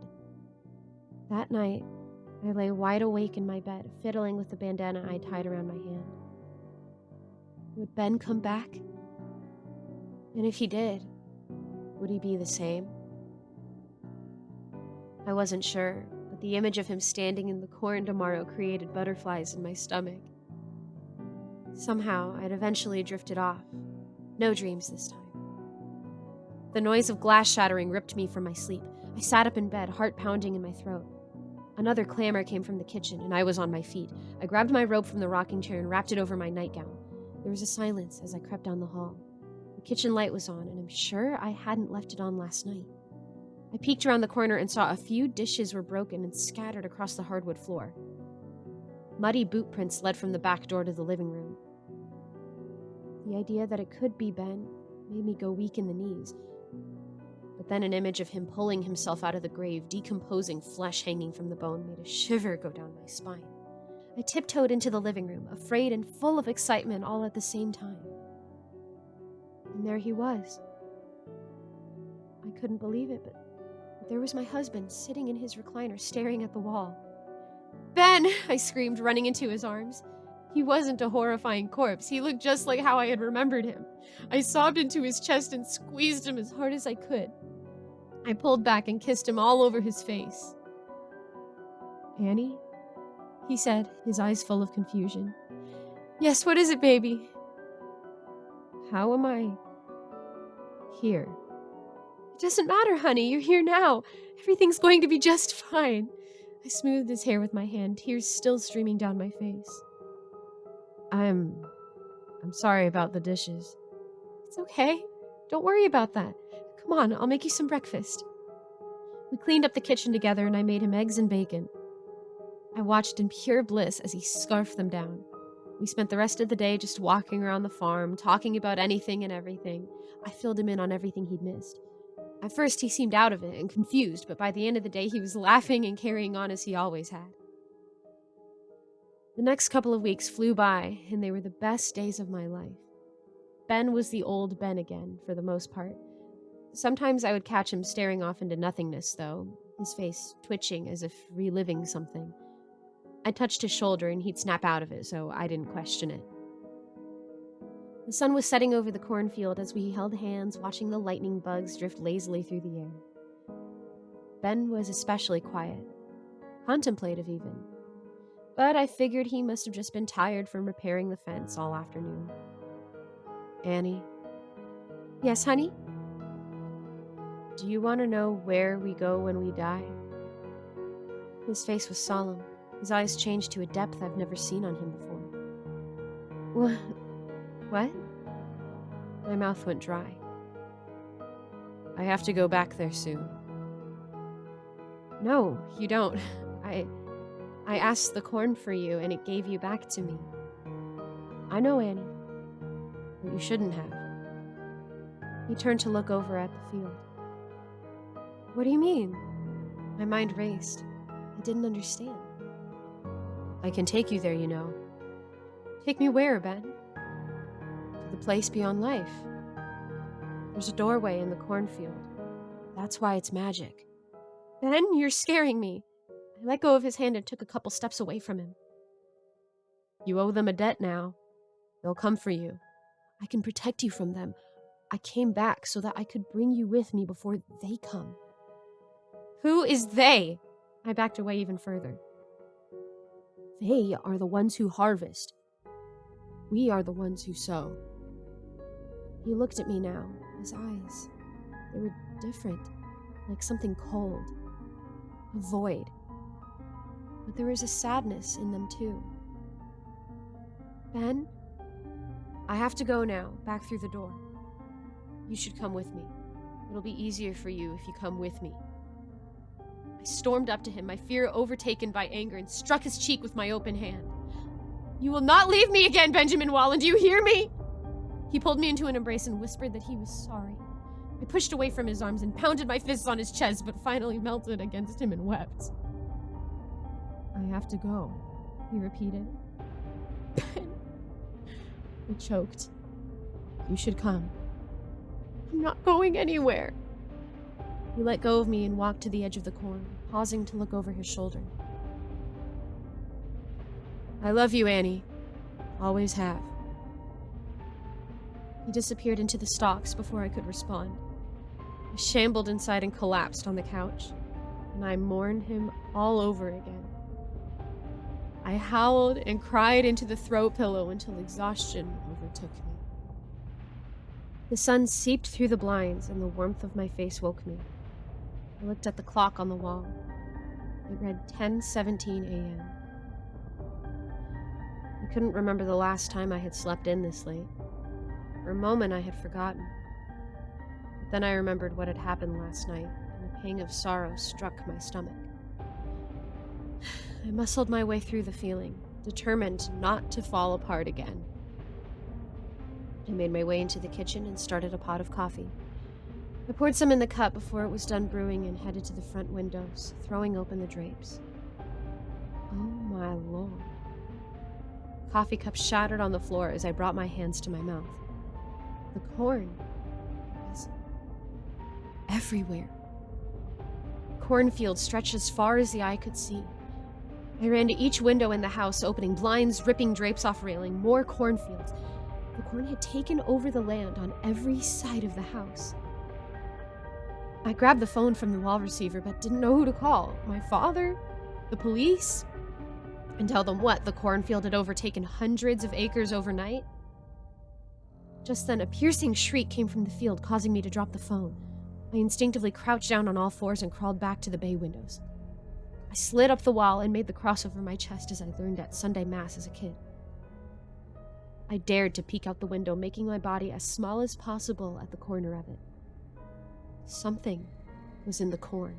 That night, I lay wide awake in my bed, fiddling with the bandana I tied around my hand. Would Ben come back? And if he did, would he be the same? I wasn't sure, but the image of him standing in the corn tomorrow created butterflies in my stomach. Somehow, I'd eventually drifted off. No dreams this time. The noise of glass shattering ripped me from my sleep. I sat up in bed, heart pounding in my throat. Another clamor came from the kitchen, and I was on my feet. I grabbed my robe from the rocking chair and wrapped it over my nightgown. There was a silence as I crept down the hall. The kitchen light was on, and I'm sure I hadn't left it on last night. I peeked around the corner and saw a few dishes were broken and scattered across the hardwood floor. Muddy boot prints led from the back door to the living room. The idea that it could be Ben made me go weak in the knees. But then an image of him pulling himself out of the grave, decomposing flesh hanging from the bone, made a shiver go down my spine. I tiptoed into the living room, afraid and full of excitement all at the same time. And there he was. I couldn't believe it, but there was my husband sitting in his recliner staring at the wall. "Ben!" I screamed, running into his arms. He wasn't a horrifying corpse. He looked just like how I had remembered him. I sobbed into his chest and squeezed him as hard as I could. I pulled back and kissed him all over his face. "Annie?" he said, his eyes full of confusion. "Yes, what is it, baby?" "How am I here?" "It doesn't matter, honey. You're here now. Everything's going to be just fine." I smoothed his hair with my hand, tears still streaming down my face. I'm sorry about the dishes." "It's okay. Don't worry about that. Come on, I'll make you some breakfast." We cleaned up the kitchen together and I made him eggs and bacon. I watched in pure bliss as he scarfed them down. We spent the rest of the day just walking around the farm, talking about anything and everything. I filled him in on everything he'd missed. At first he seemed out of it and confused, but by the end of the day he was laughing and carrying on as he always had. The next couple of weeks flew by, and they were the best days of my life. Ben was the old Ben again, for the most part. Sometimes I would catch him staring off into nothingness, though, his face twitching as if reliving something. I touched his shoulder and he'd snap out of it, so I didn't question it. The sun was setting over the cornfield as we held hands, watching the lightning bugs drift lazily through the air. Ben was especially quiet, contemplative even. But I figured he must have just been tired from repairing the fence all afternoon. "Annie?" "Yes, honey?" "Do you want to know where we go when we die?" His face was solemn. His eyes changed to a depth I've never seen on him before. What? My mouth went dry. "I have to go back there soon." "No, you don't. I asked the corn for you, and it gave you back to me." "I know, Annie. But you shouldn't have." He turned to look over at the field. "What do you mean?" My mind raced. I didn't understand. "I can take you there, you know." "Take me where, Ben?" "To the place beyond life. There's a doorway in the cornfield. That's why it's magic." "Ben, you're scaring me." I let go of his hand and took a couple steps away from him. "You owe them a debt now. They'll come for you. I can protect you from them. I came back so that I could bring you with me before they come." "Who is they?" I backed away even further. "They are the ones who harvest. We are the ones who sow." He looked at me now, his eyes. They were different, like something cold. A void. But there was a sadness in them too. "Ben, I have to go now, back through the door. You should come with me. It'll be easier for you if you come with me." I stormed up to him, my fear overtaken by anger, and struck his cheek with my open hand. "You will not leave me again, Benjamin Wallen, do you hear me?" He pulled me into an embrace and whispered that he was sorry. I pushed away from his arms and pounded my fists on his chest, but finally melted against him and wept. "I have to go," he repeated. "Ben," I choked. "You should come." "I'm not going anywhere." He let go of me and walked to the edge of the corn, pausing to look over his shoulder. "I love you, Annie. Always have." He disappeared into the stalks before I could respond. I shambled inside and collapsed on the couch, and I mourned him all over again. I howled and cried into the throw pillow until exhaustion overtook me. The sun seeped through the blinds, and the warmth of my face woke me. I looked at the clock on the wall. It read 10:17 a.m. I couldn't remember the last time I had slept in this late. For a moment, I had forgotten. But then I remembered what had happened last night, and a pang of sorrow struck my stomach. I muscled my way through the feeling, determined not to fall apart again. I made my way into the kitchen and started a pot of coffee. I poured some in the cup before it was done brewing and headed to the front windows, throwing open the drapes. Oh my lord. Coffee cup shattered on the floor as I brought my hands to my mouth. The corn was everywhere. The cornfield stretched as far as the eye could see. I ran to each window in the house, opening blinds, ripping drapes off railing, more cornfields. The corn had taken over the land on every side of the house. I grabbed the phone from the wall receiver, but didn't know who to call. My father? The police? And tell them what, the cornfield had overtaken hundreds of acres overnight? Just then, a piercing shriek came from the field, causing me to drop the phone. I instinctively crouched down on all fours and crawled back to the bay windows. I slid up the wall and made the cross over my chest as I learned at Sunday Mass as a kid. I dared to peek out the window, making my body as small as possible at the corner of it. Something was in the corn.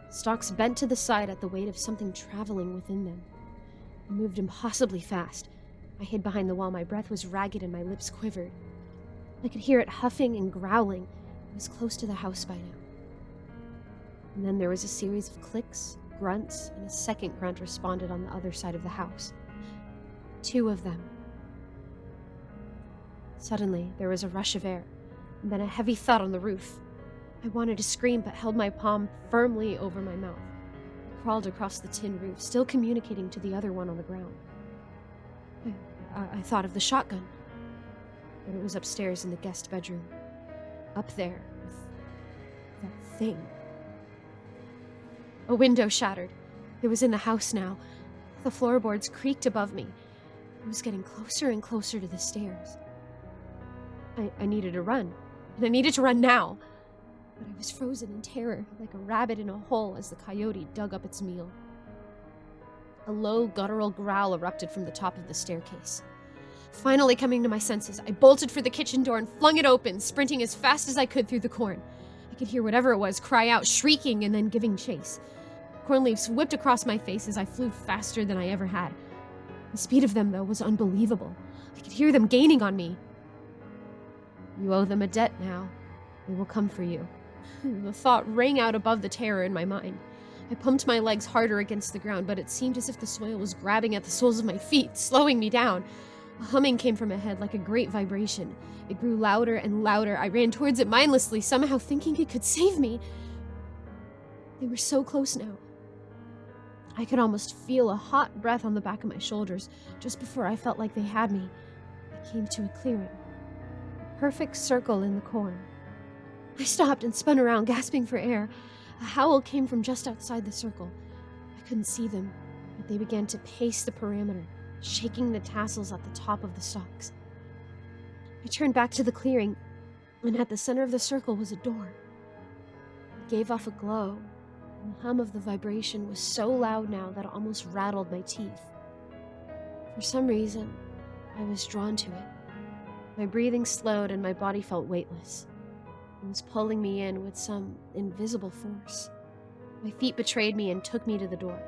Stalks bent to the side at the weight of something traveling within them. I moved impossibly fast. I hid behind the wall. My breath was ragged and my lips quivered. I could hear it huffing and growling. It was close to the house by now. And then there was a series of clicks, grunts, and a second grunt responded on the other side of the house. 2 of them. Suddenly, there was a rush of air, and then a heavy thud on the roof. I wanted to scream, but held my palm firmly over my mouth. I crawled across the tin roof, still communicating to the other one on the ground. I thought of the shotgun, but it was upstairs in the guest bedroom. Up there, with that thing. A window shattered. It was in the house now. The floorboards creaked above me. It was getting closer and closer to the stairs. I needed to run, and I needed to run now. But I was frozen in terror, like a rabbit in a hole as the coyote dug up its meal. A low, guttural growl erupted from the top of the staircase. Finally coming to my senses, I bolted for the kitchen door and flung it open, sprinting as fast as I could through the corn. I could hear whatever it was cry out, shrieking, and then giving chase. Corn leaves whipped across my face as I flew faster than I ever had. The speed of them, though, was unbelievable. I could hear them gaining on me. You owe them a debt now. They will come for you. The thought rang out above the terror in my mind. I pumped my legs harder against the ground, but it seemed as if the soil was grabbing at the soles of my feet, slowing me down. A humming came from ahead like a great vibration. It grew louder and louder. I ran towards it mindlessly, somehow thinking it could save me. They were so close now. I could almost feel a hot breath on the back of my shoulders. Just before I felt like they had me, I came to a clearing. A perfect circle in the corn. I stopped and spun around, gasping for air. A howl came from just outside the circle. I couldn't see them, but they began to pace the perimeter, shaking the tassels at the top of the stalks. I turned back to the clearing, and at the center of the circle was a door. It gave off a glow, and the hum of the vibration was so loud now that it almost rattled my teeth. For some reason, I was drawn to it. My breathing slowed and my body felt weightless. It was pulling me in with some invisible force. My feet betrayed me and took me to the door.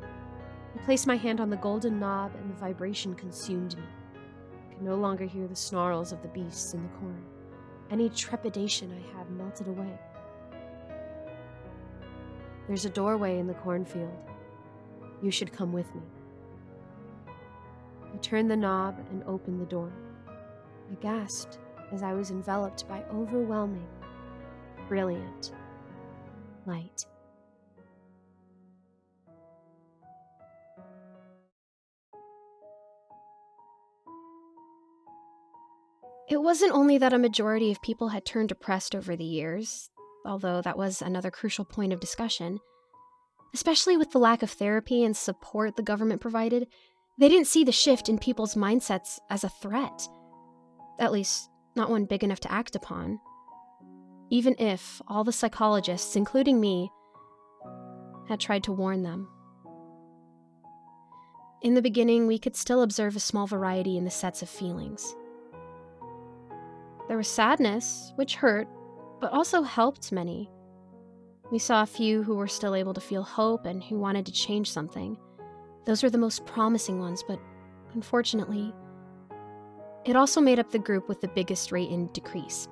I placed my hand on the golden knob and the vibration consumed me. I could no longer hear the snarls of the beasts in the corn. Any trepidation I had melted away. There's a doorway in the cornfield. You should come with me. I turned the knob and opened the door. I gasped as I was enveloped by overwhelming, brilliant light. It wasn't only that a majority of people had turned depressed over the years, although that was another crucial point of discussion. Especially with the lack of therapy and support the government provided, they didn't see the shift in people's mindsets as a threat. At least, not one big enough to act upon. Even if all the psychologists, including me, had tried to warn them. In the beginning, we could still observe a small variety in the sets of feelings. There was sadness, which hurt, but also helped many. We saw a few who were still able to feel hope and who wanted to change something. Those were the most promising ones, but unfortunately, it also made up the group with the biggest rate in decrease.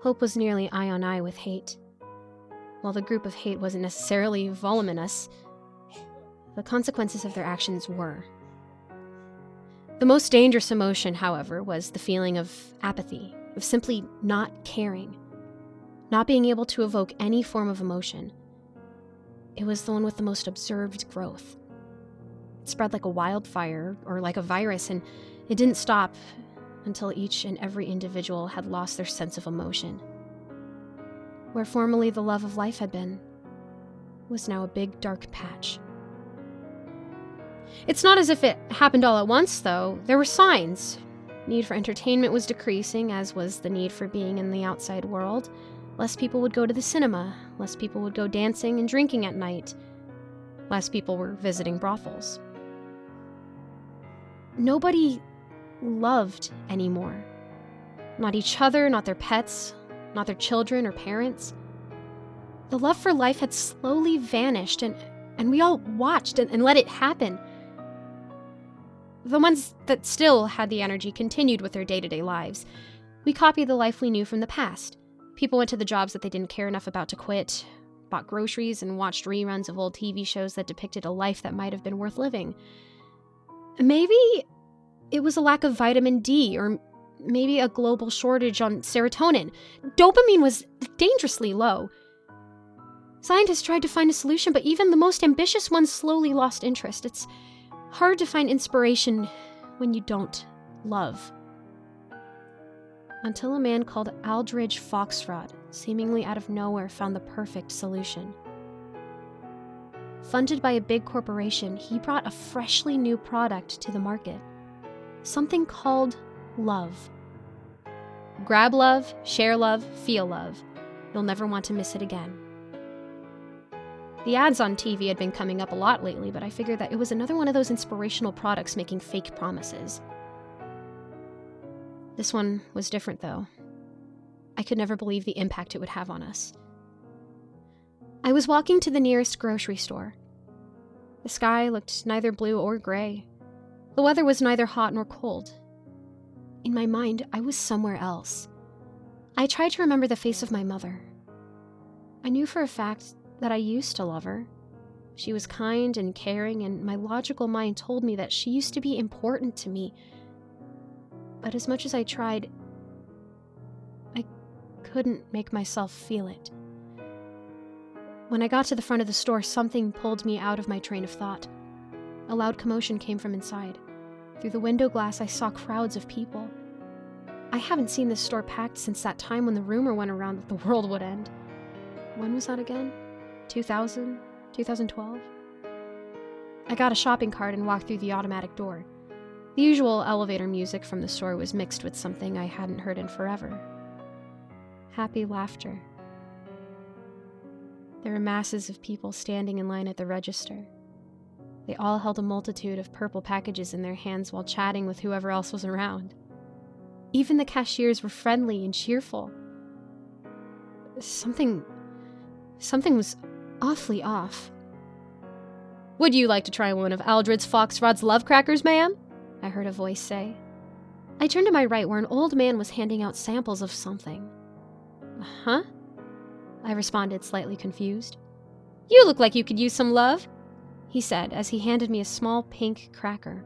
Hope was nearly eye on eye with hate. While the group of hate wasn't necessarily voluminous, the consequences of their actions were. The most dangerous emotion, however, was the feeling of apathy, of simply not caring, not being able to evoke any form of emotion. It was the one with the most observed growth. It spread like a wildfire or like a virus, and it didn't stop until each and every individual had lost their sense of emotion. Where formerly the love of life had been, was now a big dark patch. It's not as if it happened all at once, though. There were signs. Need for entertainment was decreasing, as was the need for being in the outside world. Less people would go to the cinema. Less people would go dancing and drinking at night. Less people were visiting brothels. Nobody loved anymore. Not each other, not their pets, not their children or parents. The love for life had slowly vanished, and we all watched and let it happen. The ones that still had the energy continued with their day-to-day lives. We copied the life we knew from the past. People went to the jobs that they didn't care enough about to quit, bought groceries, and watched reruns of old TV shows that depicted a life that might have been worth living. Maybe it was a lack of vitamin D, or maybe a global shortage on serotonin. Dopamine was dangerously low. Scientists tried to find a solution, but even the most ambitious ones slowly lost interest. It's hard to find inspiration when you don't love. Until a man called Aldridge Foxrod, seemingly out of nowhere, found the perfect solution. Funded by a big corporation, he brought a freshly new product to the market. Something called love. Grab love, share love, feel love. You'll never want to miss it again. The ads on TV had been coming up a lot lately, but I figured that it was another one of those inspirational products making fake promises. This one was different, though. I could never believe the impact it would have on us. I was walking to the nearest grocery store. The sky looked neither blue or gray. The weather was neither hot nor cold. In my mind, I was somewhere else. I tried to remember the face of my mother. I knew for a fact that I used to love her. She was kind and caring, and my logical mind told me that she used to be important to me. But as much as I tried, I couldn't make myself feel it. When I got to the front of the store, something pulled me out of my train of thought. A loud commotion came from inside. Through the window glass, I saw crowds of people. I haven't seen this store packed since that time when the rumor went around that the world would end. When was that again? 2000? 2012? I got a shopping cart and walked through the automatic door. The usual elevator music from the store was mixed with something I hadn't heard in forever. Happy laughter. There were masses of people standing in line at the register. They all held a multitude of purple packages in their hands while chatting with whoever else was around. Even the cashiers were friendly and cheerful. Something was awfully off. "Would you like to try one of Aldridge Foxrod's love crackers, ma'am?" I heard a voice say. I turned to my right where an old man was handing out samples of something. "Huh?" I responded, slightly confused. "You look like you could use some love," he said as he handed me a small pink cracker.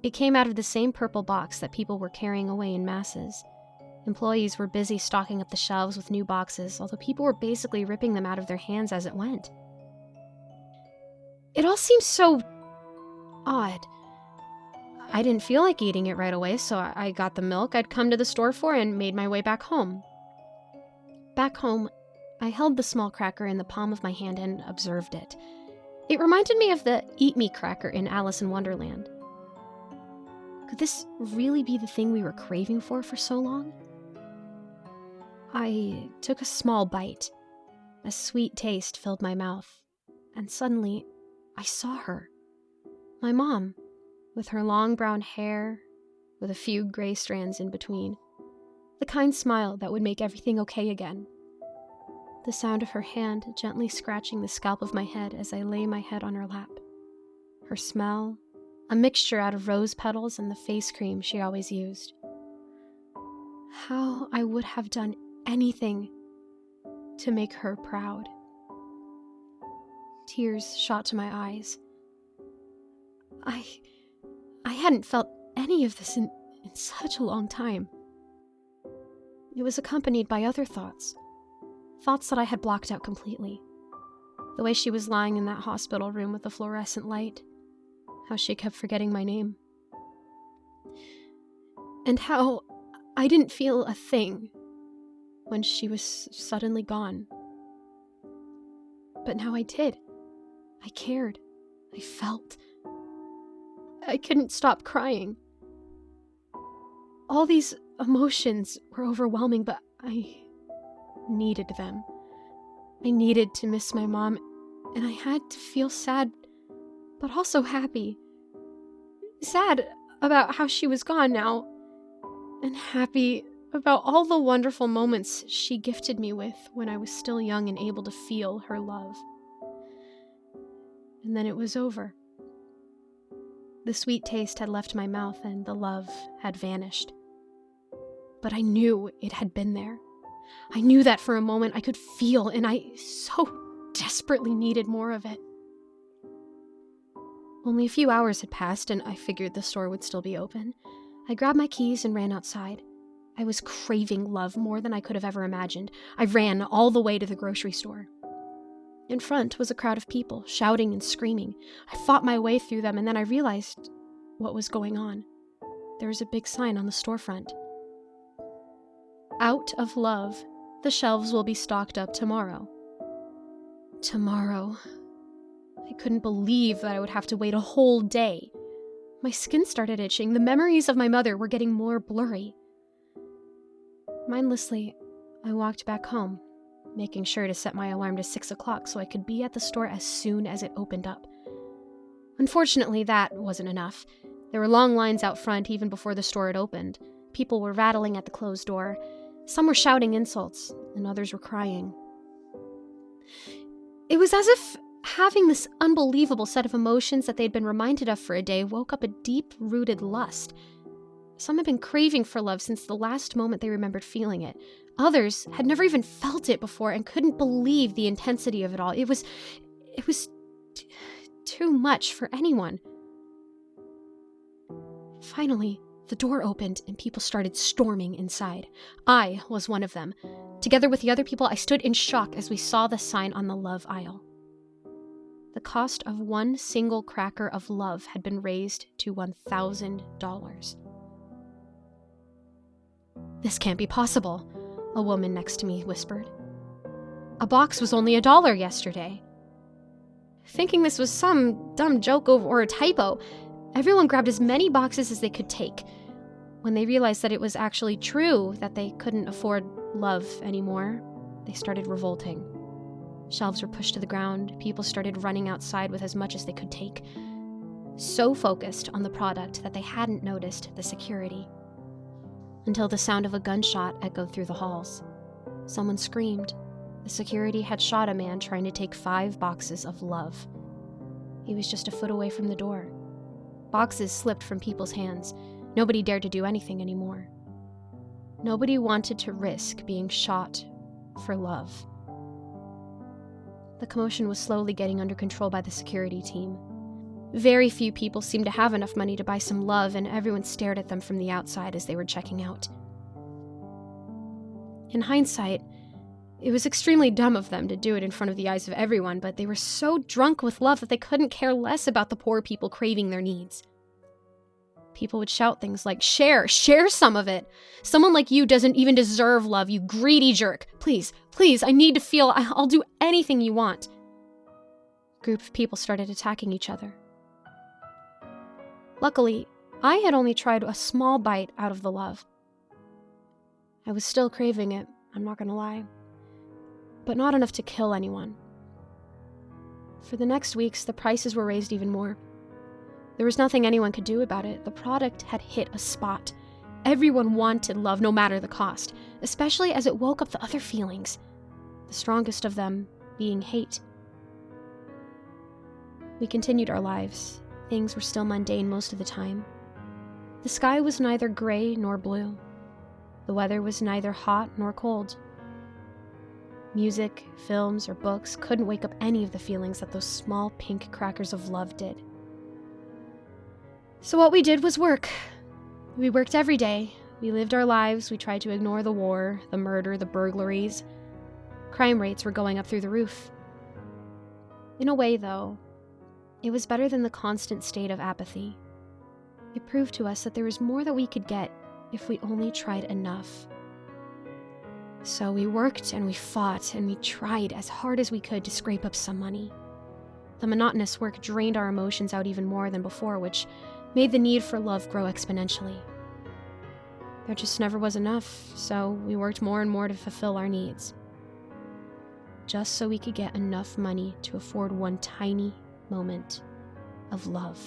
It came out of the same purple box that people were carrying away in masses. Employees were busy stocking up the shelves with new boxes, although people were basically ripping them out of their hands as it went. It all seemed so odd. I didn't feel like eating it right away, so I got the milk I'd come to the store for and made my way back home. Back home, I held the small cracker in the palm of my hand and observed it. It reminded me of the Eat Me cracker in Alice in Wonderland. Could this really be the thing we were craving for so long? I took a small bite. A sweet taste filled my mouth, and suddenly I saw her. My mom, with her long brown hair, with a few gray strands in between. The kind smile that would make everything okay again. The sound of her hand gently scratching the scalp of my head as I lay my head on her lap. Her smell, a mixture out of rose petals and the face cream she always used. How I would have done anything to make her proud. Tears shot to my eyes. I hadn't felt any of this in such a long time. It was accompanied by other thoughts. Thoughts that I had blocked out completely. The way she was lying in that hospital room with the fluorescent light. How she kept forgetting my name. And how I didn't feel a thing when she was suddenly gone. But now I did. I cared. I felt. I couldn't stop crying. All these emotions were overwhelming, but I needed them. I needed to miss my mom, and I had to feel sad, but also happy. Sad about how she was gone now, and happy about all the wonderful moments she gifted me with when I was still young and able to feel her love. And then it was over. The sweet taste had left my mouth and the love had vanished. But I knew it had been there. I knew that for a moment I could feel, and I so desperately needed more of it. Only a few hours had passed, and I figured the store would still be open. I grabbed my keys and ran outside. I was craving love more than I could have ever imagined. I ran all the way to the grocery store. In front was a crowd of people, shouting and screaming. I fought my way through them, and then I realized what was going on. There was a big sign on the storefront. Out of love, the shelves will be stocked up tomorrow. Tomorrow. I couldn't believe that I would have to wait a whole day. My skin started itching. The memories of my mother were getting more blurry. Mindlessly, I walked back home, making sure to set my alarm to 6 o'clock so I could be at the store as soon as it opened up. Unfortunately, that wasn't enough. There were long lines out front even before the store had opened. People were rattling at the closed door. Some were shouting insults, and others were crying. It was as if having this unbelievable set of emotions that they'd been reminded of for a day woke up a deep-rooted lust. Some had been craving for love since the last moment they remembered feeling it. Others had never even felt it before and couldn't believe the intensity of it all. It was too much for anyone. Finally, the door opened and people started storming inside. I was one of them. Together with the other people, I stood in shock as we saw the sign on the love aisle. The cost of one single cracker of love had been raised to $1,000. "This can't be possible," a woman next to me whispered. "A box was only $1 yesterday." Thinking this was some dumb joke or a typo, everyone grabbed as many boxes as they could take. When they realized that it was actually true that they couldn't afford love anymore, they started revolting. Shelves were pushed to the ground. People started running outside with as much as they could take. So focused on the product that they hadn't noticed the security. Until the sound of a gunshot echoed through the halls. Someone screamed. The security had shot a man trying to take 5 boxes of love. He was just a foot away from the door. Boxes slipped from people's hands. Nobody dared to do anything anymore. Nobody wanted to risk being shot for love. The commotion was slowly getting under control by the security team. Very few people seemed to have enough money to buy some love, and everyone stared at them from the outside as they were checking out. In hindsight, it was extremely dumb of them to do it in front of the eyes of everyone, but they were so drunk with love that they couldn't care less about the poor people craving their needs. People would shout things like, share some of it. Someone like you doesn't even deserve love, you greedy jerk. Please, I need to feel, I'll do anything you want. A group of people started attacking each other. Luckily, I had only tried a small bite out of the love. I was still craving it, I'm not gonna lie, but not enough to kill anyone. For the next weeks, the prices were raised even more. There was nothing anyone could do about it. The product had hit a spot. Everyone wanted love, no matter the cost, especially as it woke up the other feelings, the strongest of them being hate. We continued our lives. Things were still mundane most of the time. The sky was neither gray nor blue. The weather was neither hot nor cold. Music, films, or books couldn't wake up any of the feelings that those small pink crackers of love did. So what we did was work. We worked every day. We lived our lives. We tried to ignore the war, the murder, the burglaries. Crime rates were going up through the roof. In a way, though, it was better than the constant state of apathy. It proved to us that there was more that we could get if we only tried enough. So we worked and we fought and we tried as hard as we could to scrape up some money. The monotonous work drained our emotions out even more than before, which made the need for love grow exponentially. There just never was enough, so we worked more and more to fulfill our needs. Just so we could get enough money to afford one tiny moment of love.